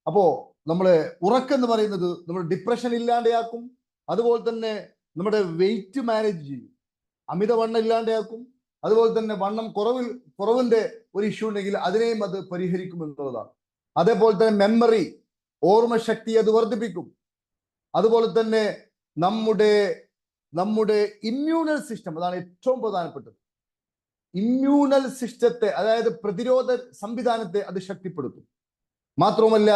അപ്പോ നമ്മളെ ഉറക്കെന്ന് പറയുന്നത് നമ്മൾ ഡിപ്രഷൻ ഇല്ലാതെയാക്കും. അതുപോലെ തന്നെ നമ്മുടെ വെയിറ്റ് മാനേജ് ചെയ്യും, അമിതവണ്ണം ഇല്ലാതെയാക്കും. അതുപോലെ തന്നെ കുറവിന്റെ ഒരു ഇഷ്യൂ ഉണ്ടെങ്കിൽ അതിനെയും അത് പരിഹരിക്കും എന്നുള്ളതാണ്. അതേപോലെ തന്നെ മെമ്മറി, ഓർമ്മശക്തി അത് വർദ്ധിപ്പിക്കും. അതുപോലെ തന്നെ നമ്മുടെ ഇമ്മ്യൂണൽ സിസ്റ്റം, അതാണ് ഏറ്റവും പ്രധാനപ്പെട്ടത്. ഇമ്മ്യൂണൽ സിസ്റ്റത്തെ, അതായത് പ്രതിരോധ സംവിധാനത്തെ അത് ശക്തിപ്പെടുത്തും. മാത്രവുമല്ല,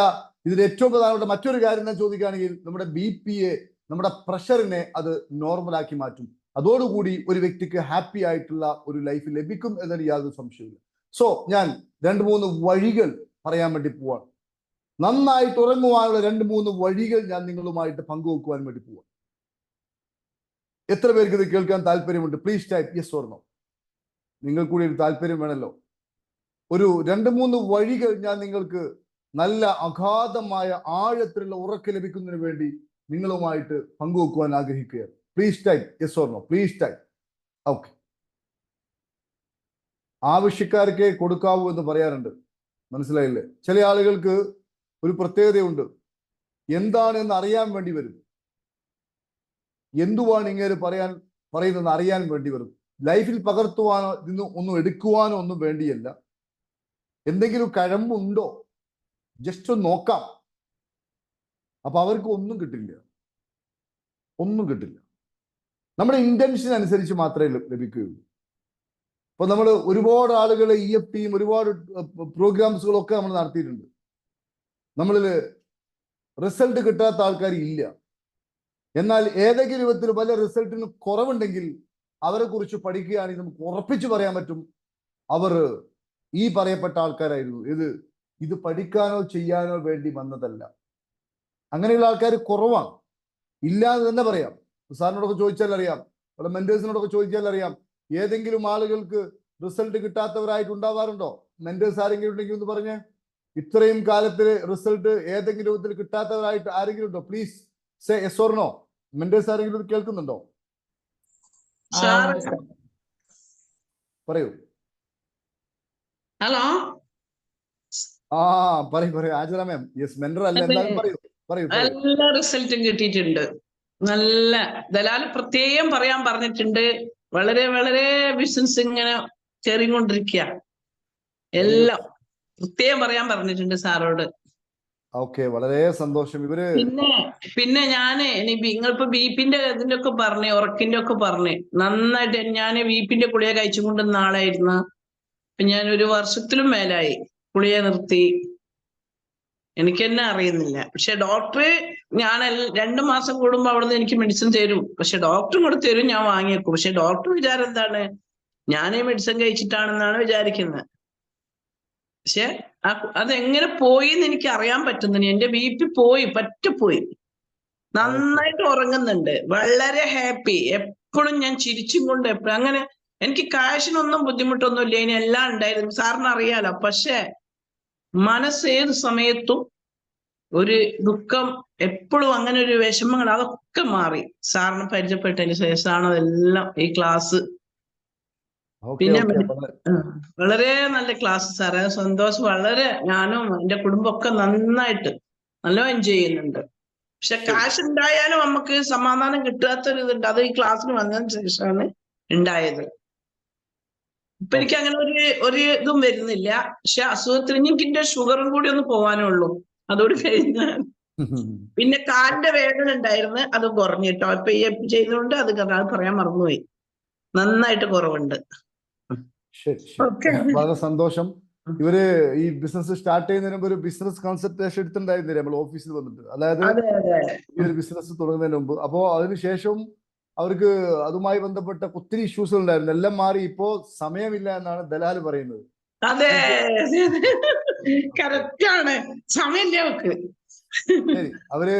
ഇതിൽ ഏറ്റവും പ്രധാനപ്പെട്ട മറ്റൊരു കാര്യം ഞാൻ ചോദിക്കുകയാണെങ്കിൽ, നമ്മുടെ BP-യെ, നമ്മുടെ പ്രഷറിനെ അത് നോർമലാക്കി മാറ്റും. അതോടുകൂടി ഒരു വ്യക്തിക്ക് ഹാപ്പി ആയിട്ടുള്ള ഒരു ലൈഫ് ലഭിക്കും എന്നതിന് യാതൊരു സംശയമില്ല. സോ ഞാൻ 2-3 വഴികൾ പറയാൻ വേണ്ടി പോവാണ്. നന്നായിട്ട് ഉറങ്ങുവാനുള്ള 2-3 വഴികൾ ഞാൻ നിങ്ങളുമായിട്ട് പങ്കുവെക്കുവാൻ വേണ്ടി പോവാണ്. എത്ര പേർക്ക് ഇത് കേൾക്കാൻ താല്പര്യമുണ്ട്? Please type yes or no. നിങ്ങൾ കൂടി ഒരു താല്പര്യം വേണമല്ലോ. ഒരു 2-3 വഴികൾ ഞാൻ നിങ്ങൾക്ക് നല്ല അഗാധമായ ആഴത്തിലുള്ള ഉറക്കം ലഭിക്കുന്നതിന് വേണ്ടി നിങ്ങളുമായിട്ട് പങ്കുവെക്കുവാൻ ആഗ്രഹിക്കുകയാണ്. Please type yes or no, please type. Okay, ആവശ്യക്കാർക്ക് കൊടുക്കാവൂ എന്ന് പറയാറുണ്ട്, മനസ്സിലായില്ലേ? ചില ആളുകൾക്ക് ഒരു പ്രത്യേകതയുണ്ട്, എന്താണെന്ന് അറിയാൻ വേണ്ടി വരും. എന്തുവാണ് ഇങ്ങനെ പറയുന്നതെന്ന് അറിയാൻ വേണ്ടി വരും. ലൈഫിൽ പകർത്തുവാനോ ഇതിന് ഒന്നും എടുക്കുവാനോ ഒന്നും വേണ്ടിയല്ല. എന്തെങ്കിലും കഴമ്പുണ്ടോ ജസ്റ്റ് ഒന്ന് നോക്കാം. അപ്പൊ അവർക്ക് ഒന്നും കിട്ടില്ല. നമ്മുടെ ഇന്റൻഷൻ അനുസരിച്ച് മാത്രമേ ലഭിക്കുകയുള്ളൂ. അപ്പൊ നമ്മൾ ഒരുപാട് ആളുകളെ EFTയും ഒരുപാട് പ്രോഗ്രാംസുകളൊക്കെ നമ്മൾ നടത്തിയിട്ടുണ്ട്. നമ്മളിൽ റിസൾട്ട് കിട്ടാത്ത ആൾക്കാർ ഇല്ല. എന്നാൽ ഏതെങ്കിലും വിധത്തിൽ പല റിസൾട്ടിന് കുറവുണ്ടെങ്കിൽ അവരെ കുറിച്ച് പഠിക്കുകയാണെങ്കിൽ നമുക്ക് ഉറപ്പിച്ചു പറയാൻ പറ്റും, അവർ ഈ പറയപ്പെട്ട ആൾക്കാരായിരുന്നു. ഇത് പഠിക്കാനോ ചെയ്യാനോ വേണ്ടി വന്നതല്ല. അങ്ങനെയുള്ള ആൾക്കാർ കുറവാണ്, ഇല്ലാന്ന് തന്നെ പറയാം. സാറിനോടൊക്കെ ചോദിച്ചാൽ അറിയാം, അവിടെ മെന്റേഴ്സിനോടൊക്കെ ചോദിച്ചാൽ അറിയാം. ഏതെങ്കിലും ആളുകൾക്ക് റിസൾട്ട് കിട്ടാത്തവരായിട്ട് ഉണ്ടാവാറുണ്ടോ? മെന്റേഴ്സ് ആരെങ്കിലും ഉണ്ടെങ്കിൽ ഒന്ന് പറഞ്ഞേ. ഇത്രയും കാലത്തില് റിസൾട്ട് ഏതെങ്കിലും വിധത്തിൽ കിട്ടാത്തവരായിട്ട് ആരെങ്കിലും ഉണ്ടോ? Please say yes or no. Mentors ആരെങ്കിലും കേൾക്കുന്നുണ്ടോ? പറയൂ. ഹലോ, പറയൂ ആചാര മാം. യെസ്, മെന്റർ അല്ല, എന്തായാലും പറയൂ. എല്ലാ റിസൾട്ടും കിട്ടിയിട്ടുണ്ട്. നല്ല ദലാൽ പ്രത്യേകം പറയാൻ പറഞ്ഞിട്ടുണ്ട്. വളരെ വളരെ ബിസിനസ് ഇങ്ങനെ കയറിക്കൊണ്ടിരിക്കുക. എല്ലാം പ്രത്യേകം പറയാൻ പറഞ്ഞിട്ടുണ്ട് സാറോട്. ഓക്കെ, വളരെ സന്തോഷം. പിന്നെ ഞാന് നിങ്ങളിപ്പോ BP-ന്റെ ഇതിന്റെ ഒക്കെ പറഞ്ഞേ, ഉറക്കിന്റെ ഒക്കെ പറഞ്ഞേ, നന്നായിട്ട് ഞാൻ BP-ന്റെ ഗുളിക കഴിച്ചുകൊണ്ടിരുന്ന ആളായിരുന്നു. ഞാൻ 1 വർഷത്തിലും മേലായി ഗുളിക നിർത്തി. എനിക്ക് തന്നെ അറിയുന്നില്ല. പക്ഷെ ഡോക്ടർ, ഞാൻ 2 മാസം കൂടുമ്പോ അവിടുന്ന് എനിക്ക് മെഡിസിൻ തരും. പക്ഷെ ഡോക്ടറും കൂടെ തരും, ഞാൻ വാങ്ങിയേക്കും. പക്ഷെ ഡോക്ടർ വിചാരം എന്താണ്, ഞാനേ മെഡിസിൻ കഴിച്ചിട്ടാണെന്നാണ് വിചാരിക്കുന്നത്. പക്ഷെ അതെങ്ങനെ പോയി എന്ന് എനിക്ക് അറിയാൻ പറ്റുന്നില്ല. എന്റെ BP പോയി. നന്നായിട്ട് ഉറങ്ങുന്നുണ്ട്, വളരെ ഹാപ്പി. എപ്പോഴും ഞാൻ ചിരിച്ചും കൊണ്ട് എപ്പോഴും അങ്ങനെ. എനിക്ക് കാശിനൊന്നും ബുദ്ധിമുട്ടൊന്നും ഇല്ല, ഇനി എല്ലാം ഉണ്ടായിരുന്നു, സാറിന് അറിയാലോ. പക്ഷെ മനസ്സ് ഏത് സമയത്തും ഒരു ദുഃഖം, എപ്പോഴും അങ്ങനെ ഒരു വിഷമങ്ങൾ, അതൊക്കെ മാറി. സാറിന് പരിചയപ്പെട്ടതിന് ശേഷമാണ് അതെല്ലാം ഈ ക്ലാസ്. പിന്നെ വളരെ നല്ല ക്ലാസ് സാറേ, സന്തോഷം. വളരെ, ഞാനും എന്റെ കുടുംബമൊക്കെ നന്നായിട്ട് നല്ല എൻജോയ് ചെയ്യുന്നുണ്ട്. പക്ഷെ കാശ് ഉണ്ടായാലും നമുക്ക് സമാധാനം കിട്ടാത്തൊരു ഇതുണ്ട്. അത് ഈ ക്ലാസ്സിന് വന്നതിന് ശേഷമാണ് ഉണ്ടായത്. ഇപ്പൊ എനിക്ക് അങ്ങനെ ഒരു ഇതും വരുന്നില്ല. പക്ഷെ അസുഖത്തിന് എനിക്ക് എന്റെ ഷുഗറും കൂടി ഒന്ന് പോകാനേ ഉള്ളൂ. അതോട് കഴിഞ്ഞാൽ പിന്നെ കാലിന്റെ വേദന ഉണ്ടായിരുന്നു, അത് കുറഞ്ഞിട്ടോ. ഇപ്പൊ ഈ ചെയ്തുകൊണ്ട് അത് പറയാൻ മറന്നുപോയി. നന്നായിട്ട് കുറവുണ്ട്. ശരി ശരി, വളരെ സന്തോഷം. ഇവര് ഈ ബിസിനസ് സ്റ്റാർട്ട് ചെയ്യുന്നതിന് മുമ്പ് ഒരു ബിസിനസ് കൺസൾട്ടേഷൻ എടുത്തിട്ടുണ്ടായിരുന്നില്ലേ നമ്മൾ ഓഫീസിൽ വന്നിട്ട്? അതായത് ഈ ഒരു ബിസിനസ് തുടങ്ങുന്നതിന് മുമ്പ്. അപ്പോ അതിനുശേഷം അവർക്ക് അതുമായി ബന്ധപ്പെട്ട ഒത്തിരി ഇഷ്യൂസ് ഉണ്ടായിരുന്നു. എല്ലാം മാറി. ഇപ്പോ സമയമില്ല എന്നാണ് ദലാൽ പറയുന്നത്. അതെ, കറക്റ്റാണ്. സമയമില്ല അവർക്ക്. ശരി, അവര്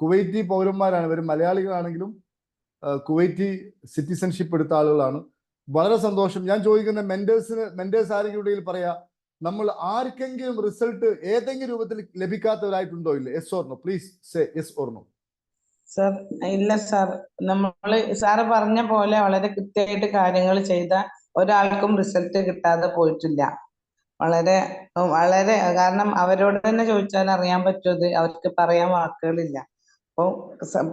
കുവൈറ്റി പൗരന്മാരാണ്. ഇവർ മലയാളികളാണെങ്കിലും കുവൈറ്റി സിറ്റിസൺഷിപ്പ് എടുത്ത ആളുകളാണ്. വളരെ സന്തോഷം. ഞാൻ ചോദിക്കുന്ന മെന്റേഴ്സ് ആരെങ്കിലും ഇടയിൽ പറയാ, നമ്മൾ ആർക്കെങ്കിലും റിസൾട്ട് ഏതെങ്കിലും രൂപത്തിൽ ലഭിക്കാത്തവരായിട്ടുണ്ടോ? ഇല്ല. Yes or no, please say yes or no. Sir, ഇല്ല സർ. നമ്മള് സാറ് പറഞ്ഞ പോലെ വളരെ കൃത്യമായിട്ട് കാര്യങ്ങൾ ചെയ്ത ഒരാൾക്കും റിസൾട്ട് കിട്ടാതെ പോയിട്ടില്ല. വളരെ വളരെ കാരണം അവരോട് തന്നെ ചോദിച്ചാൽ അറിയാൻ പറ്റുന്നത്, അവർക്ക് പറയാൻ വാക്കുകളില്ല. അപ്പൊ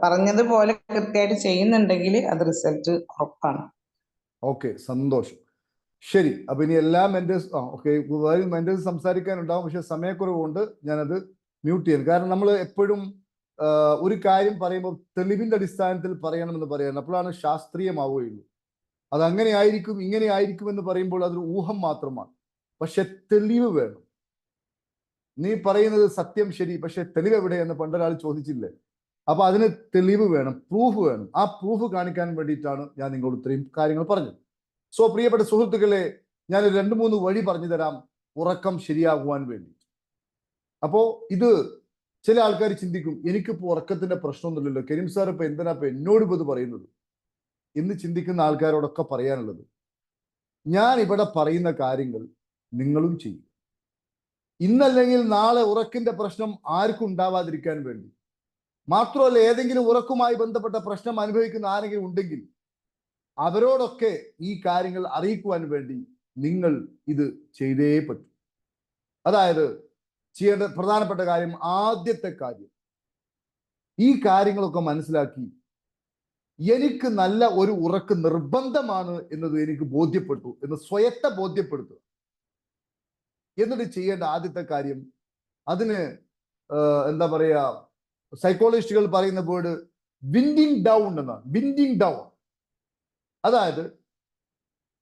പറഞ്ഞതുപോലെ കൃത്യമായിട്ട് ചെയ്യുന്നുണ്ടെങ്കിൽ അത് റിസൾട്ട് ഉറപ്പാണ്. ഓക്കെ, സന്തോഷം. ശരി, അപ്പൊ ഇനി എല്ലാ മെന്റേഴ്സ് മെന്റേഴ്സ് സംസാരിക്കാനുണ്ടാവും. പക്ഷെ സമയക്കുറവ് കൊണ്ട് ഞാനത് മ്യൂട്ട് ചെയ്യുന്നു. കാരണം നമ്മൾ എപ്പോഴും ഒരു കാര്യം പറയുമ്പോൾ തെളിവിന്റെ അടിസ്ഥാനത്തിൽ പറയണമെന്ന് പറയണം. അപ്പോഴാണ് ശാസ്ത്രീയമാവുകയുള്ളൂ. അത് അങ്ങനെ ആയിരിക്കും ഇങ്ങനെ ആയിരിക്കും എന്ന് പറയുമ്പോൾ അതൊരു ഊഹം മാത്രമാണ്. പക്ഷെ തെളിവ് വേണം. നീ പറയുന്നത് സത്യം ശരി, പക്ഷെ തെളിവ് എവിടെ എന്ന് പണ്ടൊരാൾ ചോദിച്ചില്ലേ? അപ്പൊ അതിന് തെളിവ് വേണം, പ്രൂഫ് വേണം. ആ പ്രൂഫ് കാണിക്കാൻ വേണ്ടിയിട്ടാണ് ഞാൻ നിങ്ങളോട് ഇത്രയും കാര്യങ്ങൾ പറഞ്ഞത്. സോ പ്രിയപ്പെട്ട സുഹൃത്തുക്കളെ, ഞാൻ 2-3 വഴി പറഞ്ഞു തരാം ഉറക്കം ശരിയാകുവാൻ വേണ്ടി. അപ്പോ ഇത് ചില ആൾക്കാർ ചിന്തിക്കും, എനിക്കിപ്പോ ഉറക്കത്തിന്റെ പ്രശ്നമൊന്നുമില്ലല്ലോ, കരീം സാർ ഇപ്പൊ എന്തിനാ ഇപ്പൊ എന്നോട് ഇത് പറയുന്നത് എന്ന് ചിന്തിക്കുന്ന ആൾക്കാരോടൊക്കെ പറയാനുള്ളത്, ഞാൻ ഇവിടെ പറയുന്ന കാര്യങ്ങൾ നിങ്ങളും ചെയ്യും. ഇന്നല്ലെങ്കിൽ നാളെ ഉറക്കിന്റെ പ്രശ്നം ആർക്കും ഉണ്ടാവാതിരിക്കാൻ വേണ്ടി. മാത്രമല്ല, ഏതെങ്കിലും ഉറക്കുമായി ബന്ധപ്പെട്ട പ്രശ്നം അനുഭവിക്കുന്ന ആരെങ്കിലും ഉണ്ടെങ്കിൽ അവരോടൊക്കെ ഈ കാര്യങ്ങൾ അറിയിക്കുവാൻ വേണ്ടി നിങ്ങൾ ഇത് ചെയ്തേ പറ്റൂ. അതായത് ചെയ്യേണ്ട പ്രധാനപ്പെട്ട കാര്യം, ആദ്യത്തെ കാര്യം, ഈ കാര്യങ്ങളൊക്കെ മനസ്സിലാക്കി എനിക്ക് നല്ല ഒരു ഉറക്ക് നിർബന്ധമാണ് എന്നത് എനിക്ക് ബോധ്യപ്പെട്ടു എന്ന് സ്വയത്തെ ബോധ്യപ്പെടുത്തുക. എന്നിട്ട് ചെയ്യേണ്ട ആദ്യത്തെ കാര്യം, അതിന് എന്താ പറയാ, സൈക്കോളജിസ്റ്റുകൾ പറയുന്ന വേർഡ് വിൻഡിങ് ഡൗൺ എന്നാണ്. വിൻഡിങ് ഡൗൺ അതായത്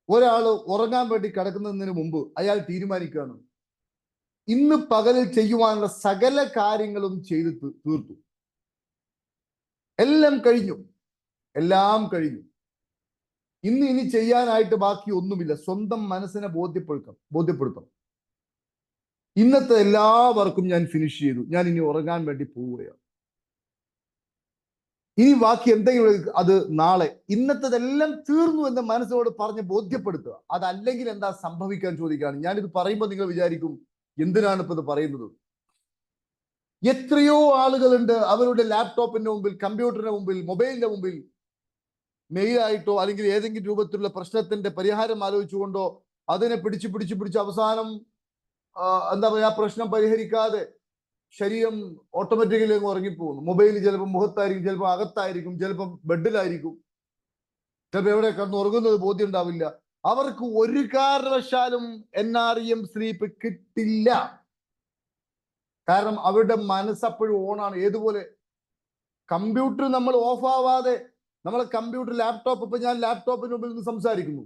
ഒരാൾ ഉറങ്ങാൻ വേണ്ടി കിടക്കുന്നതിന് മുമ്പ് അയാൾ തീരുമാനിക്കുകയാണ്, ഇന്ന് പകലിൽ ചെയ്യുവാനുള്ള സകല കാര്യങ്ങളും ചെയ്ത് തീർത്തു, എല്ലാം കഴിഞ്ഞു. ഇനി ചെയ്യാനായിട്ട് ബാക്കി ഒന്നുമില്ല. സ്വന്തം മനസ്സിനെ ബോധ്യപ്പെടുത്തണം. ഇന്നത്തെ എല്ലാ വർക്കും ഞാൻ ഫിനിഷ് ചെയ്തു, ഞാൻ ഇനി ഉറങ്ങാൻ വേണ്ടി പോവുകയാണ്. ഇനി ബാക്കി എന്തെങ്കിലും അത് നാളെ, ഇന്നത്തേതെല്ലാം തീർന്നു എന്ന് മനസ്സിനോട് പറഞ്ഞ് ബോധ്യപ്പെടുത്തുക. അതല്ലെങ്കിൽ എന്താ സംഭവിക്കാൻ ചോദിക്കുകയാണ്. ഞാനിത് പറയുമ്പോൾ നിങ്ങൾ വിചാരിക്കും, എന്തിനാണ് ഇപ്പൊ ഇത് പറയുന്നത്? എത്രയോ ആളുകളുണ്ട് അവരുടെ ലാപ്ടോപ്പിന്റെ മുമ്പിൽ, കമ്പ്യൂട്ടറിന്റെ മുമ്പിൽ, മൊബൈലിന്റെ മുമ്പിൽ മെയിലായിട്ടോ അല്ലെങ്കിൽ ഏതെങ്കിലും രൂപത്തിലുള്ള പ്രശ്നത്തിന്റെ പരിഹാരം ആലോചിച്ചുകൊണ്ടോ അതിനെ പിടിച്ച് അവസാനം എന്താ പറയുക, ആ പ്രശ്നം പരിഹരിക്കാതെ ശരീരം ഓട്ടോമാറ്റിക്കലി ഉറങ്ങിപ്പോകുന്നു. മൊബൈൽ ചിലപ്പോൾ മുഖത്തായിരിക്കും, ചിലപ്പോൾ അകത്തായിരിക്കും, ചിലപ്പോൾ ബെഡിലായിരിക്കും, ചിലപ്പോൾ എവിടെ കിടന്ന് ഉറങ്ങുന്നത് ബോധ്യം ഉണ്ടാവില്ല. അവർക്ക് ഒരു കാരണവശാലും NREM സ്ലീപ്പ് കിട്ടില്ല. കാരണം അവരുടെ മനസ്സപ്പോഴും ഓണാണ്. ഏതുപോലെ കമ്പ്യൂട്ടർ നമ്മൾ ഓഫ് ആവാതെ, നമ്മളെ കമ്പ്യൂട്ടർ ലാപ്ടോപ്പ്, ഇപ്പൊ ഞാൻ ലാപ്ടോപ്പിന് മുമ്പിൽ നിന്ന് സംസാരിക്കുന്നു,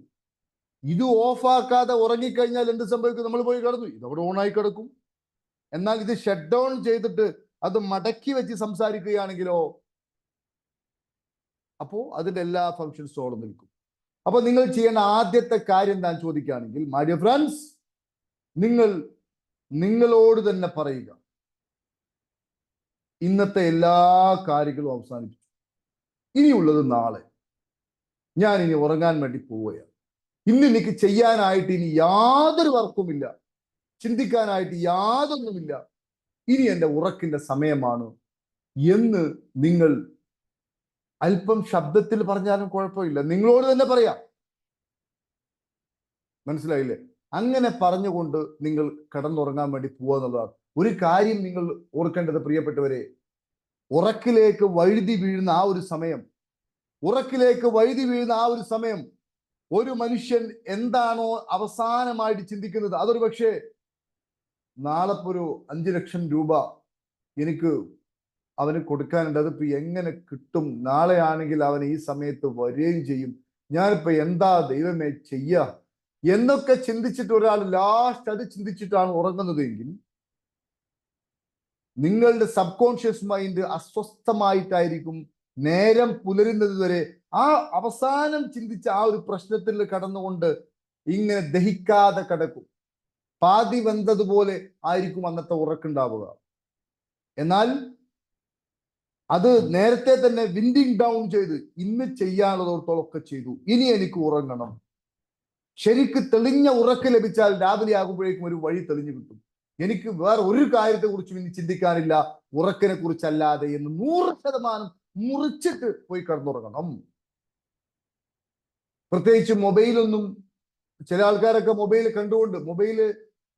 ഇത് ഓഫാക്കാതെ ഉറങ്ങിക്കഴിഞ്ഞാൽ എന്ത് സംഭവിക്കും? നമ്മൾ പോയി കിടന്നു, ഇതവിടെ ഓണായി കിടക്കും. എന്നാൽ ഇത് ഷട്ട് ഡൗൺ ചെയ്തിട്ട് അത് മടക്കി വെച്ച് സംസാരിക്കുകയാണെങ്കിലോ, അപ്പോ അതിന്റെ എല്ലാ ഫങ്ഷൻസും അവിടെ നിൽക്കും. അപ്പൊ നിങ്ങൾ ചെയ്യേണ്ട ആദ്യത്തെ കാര്യം എന്താ ചോദിക്കുകയാണെങ്കിൽ, മൈ ഡിയർ ഫ്രണ്ട്സ്, നിങ്ങളോട് തന്നെ പറയുക, ഇന്നത്തെ എല്ലാ കാര്യങ്ങളും അവസാനിപ്പിച്ചു, ഇനിയുള്ളത് നാളെ. ഞാൻ ഇനി ഉറങ്ങാൻ വേണ്ടി പോവുകയാണ്. ഇന്ന് എനിക്ക് ചെയ്യാനായിട്ട് ഇനി യാതൊരു വർക്കുമില്ല, ചിന്തിക്കാനായിട്ട് യാതൊന്നുമില്ല, ഇനി എൻ്റെ ഉറക്കിന്റെ സമയമാണ് എന്ന് നിങ്ങൾ അല്പം ശബ്ദത്തിൽ പറഞ്ഞാലും കുഴപ്പമില്ല, നിങ്ങളോട് തന്നെ പറയാം. മനസ്സിലായില്ലേ? അങ്ങനെ പറഞ്ഞുകൊണ്ട് നിങ്ങൾ കിടന്നുറങ്ങാൻ വേണ്ടി പോവുക എന്നുള്ളതാണ്. ഒരു കാര്യം നിങ്ങൾ ഓർക്കേണ്ടത് പ്രിയപ്പെട്ടവരെ, ഉറക്കിലേക്ക് വഴുതി വീഴുന്ന ആ ഒരു സമയം ഒരു മനുഷ്യൻ എന്താണോ അവസാനമായിട്ട് ചിന്തിക്കുന്നത്, അതൊരു പക്ഷേ നാളെ ഒരു 5 ലക്ഷം രൂപ എനിക്ക് അവന് കൊടുക്കാനുണ്ട്, അതിപ്പോ എങ്ങനെ കിട്ടും, നാളെ ആണെങ്കിൽ അവൻ ഈ സമയത്ത് വരികയും ചെയ്യും, ഞാനിപ്പോ എന്താ ദൈവമേ ചെയ്യുക എന്നൊക്കെ ചിന്തിച്ചിട്ട് ഒരാൾ ലാസ്റ്റ് അത് ചിന്തിച്ചിട്ടാണ് ഉറങ്ങുന്നത് എങ്കിൽ നിങ്ങളുടെ സബ് കോൺഷ്യസ് മൈൻഡ് അസ്വസ്ഥമായിട്ടായിരിക്കും നേരം പുലരുന്നത് വരെ ആ അവസാനം ചിന്തിച്ച ആ ഒരു പ്രശ്നത്തിൽ കടന്നുകൊണ്ട് ഇങ്ങനെ ദഹിക്കാതെ കിടക്കും. പാതി വെന്തതുപോലെ ആയിരിക്കും അന്നത്തെ ഉറക്കുണ്ടാവുക. എന്നാൽ അത് നേരത്തെ തന്നെ വിൻഡിങ് ഡൗൺ ചെയ്ത് ഇന്ന് ചെയ്യാനുള്ളതോടത്തോളമൊക്കെ ചെയ്തു, ഇനി എനിക്ക് ഉറങ്ങണം. ശരിക്ക് തെളിഞ്ഞ ഉറക്ക് ലഭിച്ചാൽ രാവിലെ ആകുമ്പോഴേക്കും ഒരു വഴി തെളിഞ്ഞു കിട്ടും. എനിക്ക് വേറെ ഒരു കാര്യത്തെ കുറിച്ചും ഇനി ചിന്തിക്കാനില്ല ഉറക്കിനെ കുറിച്ചല്ലാതെ എന്ന് 100% മുറിച്ചിട്ട് പോയി കിടന്നുറങ്ങണം. പ്രത്യേകിച്ച് മൊബൈലൊന്നും, ചില ആൾക്കാരൊക്കെ മൊബൈൽ കണ്ടുകൊണ്ട്, മൊബൈല്,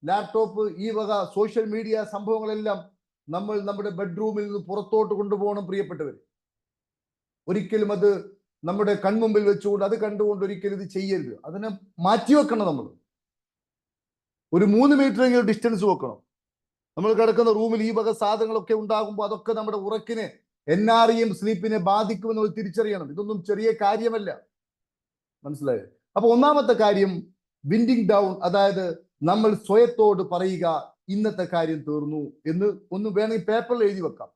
ലാപ്ടോപ്പ്, ഈ വക സോഷ്യൽ മീഡിയ സംഭവങ്ങളെല്ലാം നമ്മൾ നമ്മുടെ ബെഡ്റൂമിൽ നിന്ന് പുറത്തോട്ട് കൊണ്ടുപോകണം പ്രിയപ്പെട്ടവർ. ഒരിക്കലും അത് നമ്മുടെ കൺമുമ്പിൽ വെച്ചുകൊണ്ട് അത് കണ്ടുകൊണ്ട് ഒരിക്കലും ഇത് ചെയ്യരുത്. അതിനെ മാറ്റിവെക്കണം. നമ്മൾ ഒരു 3 മീറ്ററെങ്കിലും ഡിസ്റ്റൻസ് വെക്കണം. നമ്മൾ കിടക്കുന്ന റൂമിൽ ഈ വക സാധനങ്ങളൊക്കെ ഉണ്ടാകുമ്പോൾ അതൊക്കെ നമ്മുടെ ഉറക്കിനെ, NREM സ്ലീപ്പിനെ ബാധിക്കുമെന്ന് നമ്മൾ തിരിച്ചറിയണം. ഇതൊന്നും ചെറിയ കാര്യമല്ല, മനസ്സിലായോ? അപ്പൊ ഒന്നാമത്തെ കാര്യം വിൻഡിങ് ഡൗൺ, അതായത് നമ്മൾ സ്വയത്തോട് പറയുക ഇന്നത്തെ കാര്യം തീർന്നു എന്ന് ഒന്ന് വേണമെങ്കിൽ പേപ്പറിൽ എഴുതി വെക്കാം.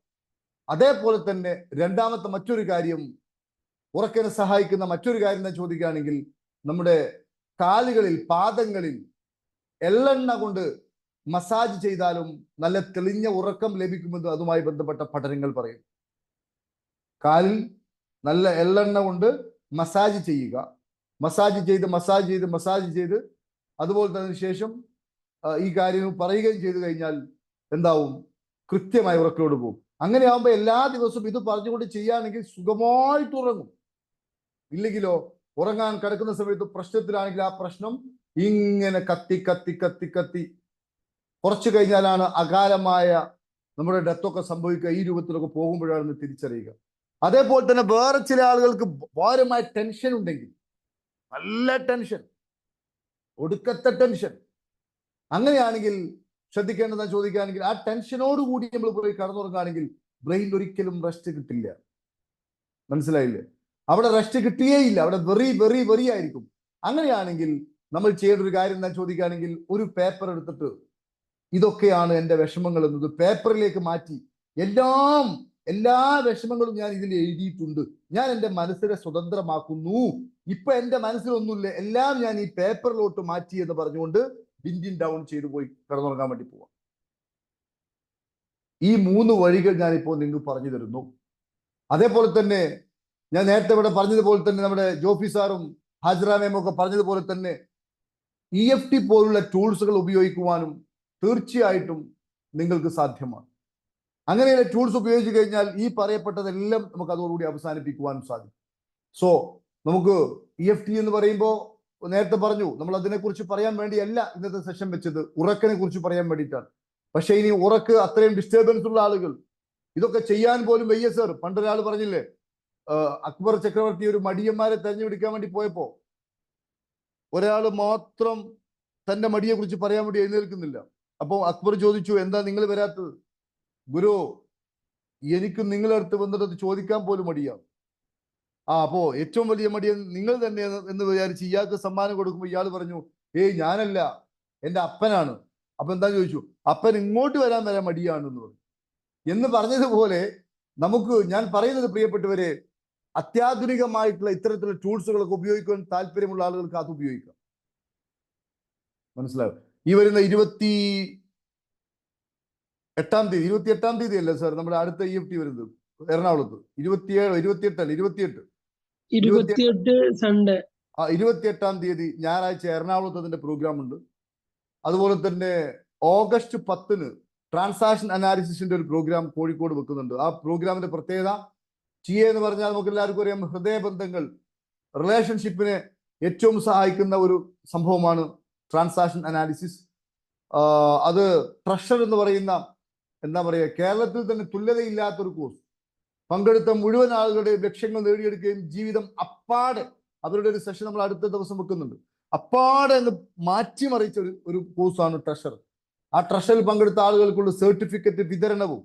അതേപോലെ തന്നെ രണ്ടാമത്തെ മറ്റൊരു കാര്യം, ഉറക്കിനെ സഹായിക്കുന്ന മറ്റൊരു കാര്യം എന്ന് ചോദിക്കുകയാണെങ്കിൽ, നമ്മുടെ കാലുകളിൽ, പാദങ്ങളിൽ എള്ളെണ്ണ കൊണ്ട് മസാജ് ചെയ്താലും നല്ല തെളിഞ്ഞ ഉറക്കം ലഭിക്കുമെന്ന് അതുമായി ബന്ധപ്പെട്ട പഠനങ്ങൾ പറയും. കാലിൽ നല്ല എള്ളെണ്ണ കൊണ്ട് മസാജ് ചെയ്യുക, മസാജ് ചെയ്ത് അതുപോലെ തന്നെ ശേഷം ഈ കാര്യം പറയുകയും ചെയ്തു കഴിഞ്ഞാൽ എന്താവും, കൃത്യമായി ഉറക്കോട് പോകും. അങ്ങനെയാകുമ്പോൾ എല്ലാ ദിവസവും ഇത് പറഞ്ഞുകൊണ്ട് ചെയ്യുകയാണെങ്കിൽ സുഖമായിട്ട് ഉറങ്ങും. ഇല്ലെങ്കിലോ ഉറങ്ങാൻ കിടക്കുന്ന സമയത്ത് പ്രശ്നത്തിലാണെങ്കിൽ ആ പ്രശ്നം ഇങ്ങനെ കത്തി കത്തി കത്തി കത്തി കുറച്ചു കഴിഞ്ഞാലാണ് അകാലമായ നമ്മുടെ ഡെത്തൊക്കെ സംഭവിക്കുക. ഈ രൂപത്തിലൊക്കെ പോകുമ്പോഴാണ് തിരിച്ചറിയുക. അതേപോലെ തന്നെ വേറെ ചില ആളുകൾക്ക് ഭാരമായ ടെൻഷൻ ഉണ്ടെങ്കിൽ, നല്ല ടെൻഷൻ, ഒടുക്കത്തെ ടെൻഷൻ, അങ്ങനെയാണെങ്കിൽ ശ്രദ്ധിക്കേണ്ടതെന്ന് ചോദിക്കുകയാണെങ്കിൽ ആ ടെൻഷനോട് കൂടി നമ്മൾ പോയി കടന്നുറങ്ങുകയാണെങ്കിൽ ബ്രെയിനിൽ ഒരിക്കലും റെസ്റ്റ് കിട്ടില്ല. മനസ്സിലായില്ലേ? അവിടെ റെസ്റ്റ് കിട്ടുകയില്ല, അവിടെ വെറി ആയിരിക്കും. അങ്ങനെയാണെങ്കിൽ നമ്മൾ ചെയ്യേണ്ട ഒരു കാര്യം എന്താ ചോദിക്കുകയാണെങ്കിൽ, ഒരു പേപ്പർ എടുത്തിട്ട് ഇതൊക്കെയാണ് എൻ്റെ വിഷമങ്ങൾ എന്നത് പേപ്പറിലേക്ക് മാറ്റി, എല്ലാ വിഷമങ്ങളും ഞാൻ ഇതിൽ എഴുതിയിട്ടുണ്ട്, ഞാൻ എൻ്റെ മനസ്സിനെ സ്വതന്ത്രമാക്കുന്നു, ഇപ്പൊ എൻ്റെ മനസ്സിലൊന്നുമില്ല, എല്ലാം ഞാൻ ഈ പേപ്പറിലോട്ട് മാറ്റി എന്ന് പറഞ്ഞുകൊണ്ട് വിൻഡിങ് ഡൗൺ ചെയ്തു പോയി കിടന്നുറങ്ങാൻ വേണ്ടി പോവാം. ഈ 3 വഴികൾ ഞാനിപ്പോൾ നിങ്ങൾക്ക് പറഞ്ഞു തരുന്നു. അതേപോലെ തന്നെ ഞാൻ നേരത്തെ ഇവിടെ പറഞ്ഞതുപോലെ തന്നെ നമ്മുടെ ജോഫി സാറും ഹാജറ മേമും ഒക്കെ പറഞ്ഞതുപോലെ തന്നെ EFT പോലുള്ള ടൂൾസുകൾ ഉപയോഗിക്കുവാനും തീർച്ചയായിട്ടും നിങ്ങൾക്ക് സാധ്യമാണ്. അങ്ങനെയുള്ള ടൂൾസ് ഉപയോഗിച്ച് കഴിഞ്ഞാൽ ഈ പറയപ്പെട്ടതെല്ലാം നമുക്ക് അതോടുകൂടി അവസാനിപ്പിക്കുവാനും സാധിക്കും. സോ നമുക്ക് EFT എന്ന് പറയുമ്പോൾ നേരത്തെ പറഞ്ഞു, നമ്മൾ അതിനെക്കുറിച്ച് പറയാൻ വേണ്ടിയല്ല ഇന്നത്തെ സെഷൻ വെച്ചത്, ഉറക്കിനെ കുറിച്ച് പറയാൻ വേണ്ടിയിട്ടാണ്. പക്ഷെ ഇനി ഉറക്ക് അത്രയും ഡിസ്റ്റർബൻസ് ഉള്ള ആളുകൾ ഇതൊക്കെ ചെയ്യാൻ പോലും വയ്യ സർ. പണ്ടൊരാൾ പറഞ്ഞില്ലേ, അക്ബർ ചക്രവർത്തി ഒരു മടിയന്മാരെ തെരഞ്ഞെടുക്കാൻ വേണ്ടി പോയപ്പോ ഒരാൾ മാത്രം തന്റെ മടിയെ കുറിച്ച് പറയാൻ വേണ്ടി എഴുന്നേൽക്കുന്നില്ല. അപ്പൊ അക്ബർ ചോദിച്ചു, എന്താ നിങ്ങൾ വരാത്തത്? ഗുരു, എനിക്ക് നിങ്ങളുടെ അടുത്ത് വന്നിട്ട് ചോദിക്കാൻ പോലും മടിയാണ്. അപ്പോ ഏറ്റവും വലിയ മടിയൻ നിങ്ങൾ തന്നെ എന്ന് വിചാരിച്ച് ഇയാൾക്ക് സമ്മാനം കൊടുക്കുമ്പോൾ ഇയാൾ പറഞ്ഞു, ഏയ് ഞാനല്ല, എൻ്റെ അപ്പനാണ്. അപ്പൊ എന്താ ചോദിച്ചു, അപ്പൻ ഇങ്ങോട്ട് വരാൻ വരെ മടിയാണെന്ന് പറഞ്ഞു. എന്ന് പറഞ്ഞതുപോലെ നമുക്ക്, ഞാൻ പറയുന്നത് പ്രിയപ്പെട്ടവരെ, അത്യാധുനികമായിട്ടുള്ള ഇത്തരത്തിലുള്ള ടൂൾസുകളൊക്കെ ഉപയോഗിക്കാൻ താല്പര്യമുള്ള ആളുകൾക്ക് അത് ഉപയോഗിക്കാം. മനസ്സിലാവും? ഈ വരുന്ന 28-ാം തീയതി അല്ലേ സാർ നമ്മുടെ അടുത്ത EFT വരുന്നത് എറണാകുളത്ത്? 28 സൺഡേ. 28-ാം തീയതി ഞായറാഴ്ച എറണാകുളത്ത് അതിന്റെ പ്രോഗ്രാം ഉണ്ട്. അതുപോലെ തന്നെ ഓഗസ്റ്റ് 10-ന് ട്രാൻസാക്ഷൻ അനാലിസിസിന്റെ ഒരു പ്രോഗ്രാം കോഴിക്കോട് വെക്കുന്നുണ്ട്. ആ പ്രോഗ്രാമിന്റെ പ്രത്യേകത, TA എന്ന് പറഞ്ഞാൽ നമുക്ക് എല്ലാവർക്കും അറിയാം, ഹൃദയബന്ധങ്ങൾ, റിലേഷൻഷിപ്പിനെ ഏറ്റവും സഹായിക്കുന്ന ഒരു സംഭവമാണ് ട്രാൻസാക്ഷൻ അനാലിസിസ്. അത് ട്രഷർ എന്ന് പറയുന്ന, എന്താ പറയുക, കേരളത്തിൽ തന്നെ തുല്യതയില്ലാത്തൊരു കോഴ്സ്. പങ്കെടുത്ത മുഴുവൻ ആളുകളുടെ ലക്ഷ്യങ്ങൾ നേടിയെടുക്കുകയും ജീവിതം അപ്പാടെ അവരുടെ ഒരു സെഷൻ നമ്മൾ അടുത്ത ദിവസം വെക്കുന്നുണ്ട്. അപ്പാടെ അങ്ങ് മാറ്റിമറിച്ച ഒരു കോഴ്സാണ് ട്രഷർ. ആ ട്രഷറിൽ പങ്കെടുത്ത ആളുകൾക്കുള്ള സർട്ടിഫിക്കറ്റ് വിതരണവും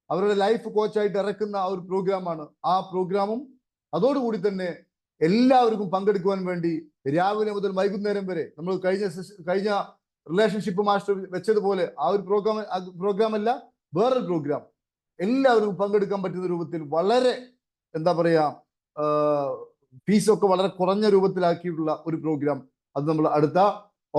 അവരുടെ ലൈഫ് കോച്ചായിട്ട് ഇറക്കുന്ന ആ ഒരു പ്രോഗ്രാമാണ്. ആ പ്രോഗ്രാമും അതോടുകൂടി തന്നെ എല്ലാവർക്കും പങ്കെടുക്കുവാൻ വേണ്ടി രാവിലെ മുതൽ വൈകുന്നേരം വരെ നമ്മൾ കഴിഞ്ഞ റിലേഷൻഷിപ്പ് മാസ്റ്റർ വെച്ചതുപോലെ ആ ഒരു പ്രോഗ്രാം അല്ല, വേറൊരു പ്രോഗ്രാം എല്ലാവർക്കും പങ്കെടുക്കാൻ പറ്റുന്ന രൂപത്തിൽ വളരെ എന്താ പറയാ ഫീസൊക്കെ വളരെ കുറഞ്ഞ രൂപത്തിലാക്കിയിട്ടുള്ള ഒരു പ്രോഗ്രാം അത് നമ്മൾ അടുത്ത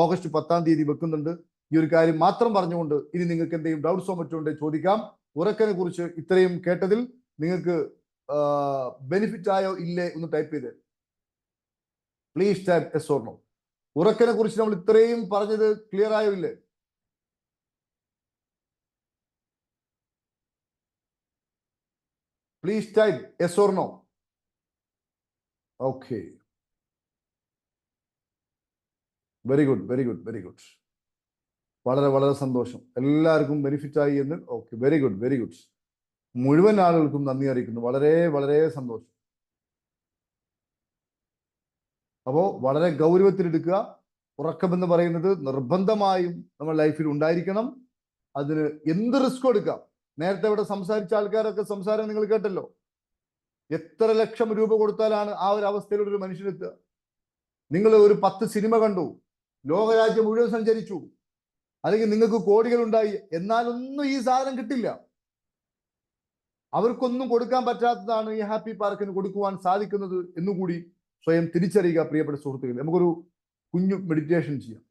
ഓഗസ്റ്റ് 10-ാം തീയതി വെക്കുന്നുണ്ട്. ഈ ഒരു കാര്യം മാത്രം പറഞ്ഞുകൊണ്ട് ഇനി നിങ്ങൾക്ക് എന്തെങ്കിലും ഡൗട്ട്സോ മറ്റോ ഉണ്ടെങ്കിൽ ചോദിക്കാം. ഉറക്കനെ കുറിച്ച് ഇത്രയും കേട്ടതിൽ നിങ്ങൾക്ക് ബെനിഫിറ്റ് ആയോ ഇല്ലേ ഒന്ന് ടൈപ്പ് ചെയ്ത് please type yes or no. ഉറക്കനെ കുറിച്ച് നമ്മൾ ഇത്രയും പറഞ്ഞത് ക്ലിയർ ആയോ ഇല്ലേ? Please type yes or no. Okay, very good very good very good. വളരെ വളരെ സന്തോഷം, എല്ലാവർക്കും ബെനിഫിറ്റ് ആയി എന്ന്. Okay, very good very good. മുഴുവൻ ആളുകൾക്കും നന്ദി അറിയിക്കുന്നു. വളരെ വളരെ സന്തോഷം. അപ്പോൾ വളരെ ഗൗരവത്തിലെടുക്കുക. ഉറക്കമെന്ന് പറയുന്നത് നിർബന്ധമായും നമ്മുടെ ലൈഫിൽ ഉണ്ടായിരിക്കണം. അതിന് എന്ത് റിസ്ക് എടുക്കാം. നേരത്തെ ഇവിടെ സംസാരിച്ച ആൾക്കാരൊക്കെ സംസാരം നിങ്ങൾ കേട്ടല്ലോ. എത്ര ലക്ഷം രൂപ കൊടുത്താലാണ് ആ ഒരു അവസ്ഥയിലുള്ള ഒരു മനുഷ്യനെത്തുക? നിങ്ങൾ ഒരു 10 സിനിമ കണ്ടു, ലോകരാജ്യം മുഴുവൻ സഞ്ചരിച്ചു, അല്ലെങ്കിൽ നിങ്ങൾക്ക് കോടികൾ ഉണ്ടായി, എന്നാലൊന്നും ഈ സാധനം കിട്ടില്ല. അവർക്കൊന്നും കൊടുക്കാൻ പറ്റാത്തതാണ് ഈ ഹാപ്പി പാർക്കിന് കൊടുക്കുവാൻ സാധിക്കുന്നത് എന്നുകൂടി സ്വയം തിരിച്ചറിയുക പ്രിയപ്പെട്ട സുഹൃത്തുക്കളെ. നമുക്കൊരു കുഞ്ഞു മെഡിറ്റേഷൻ ചെയ്യാം.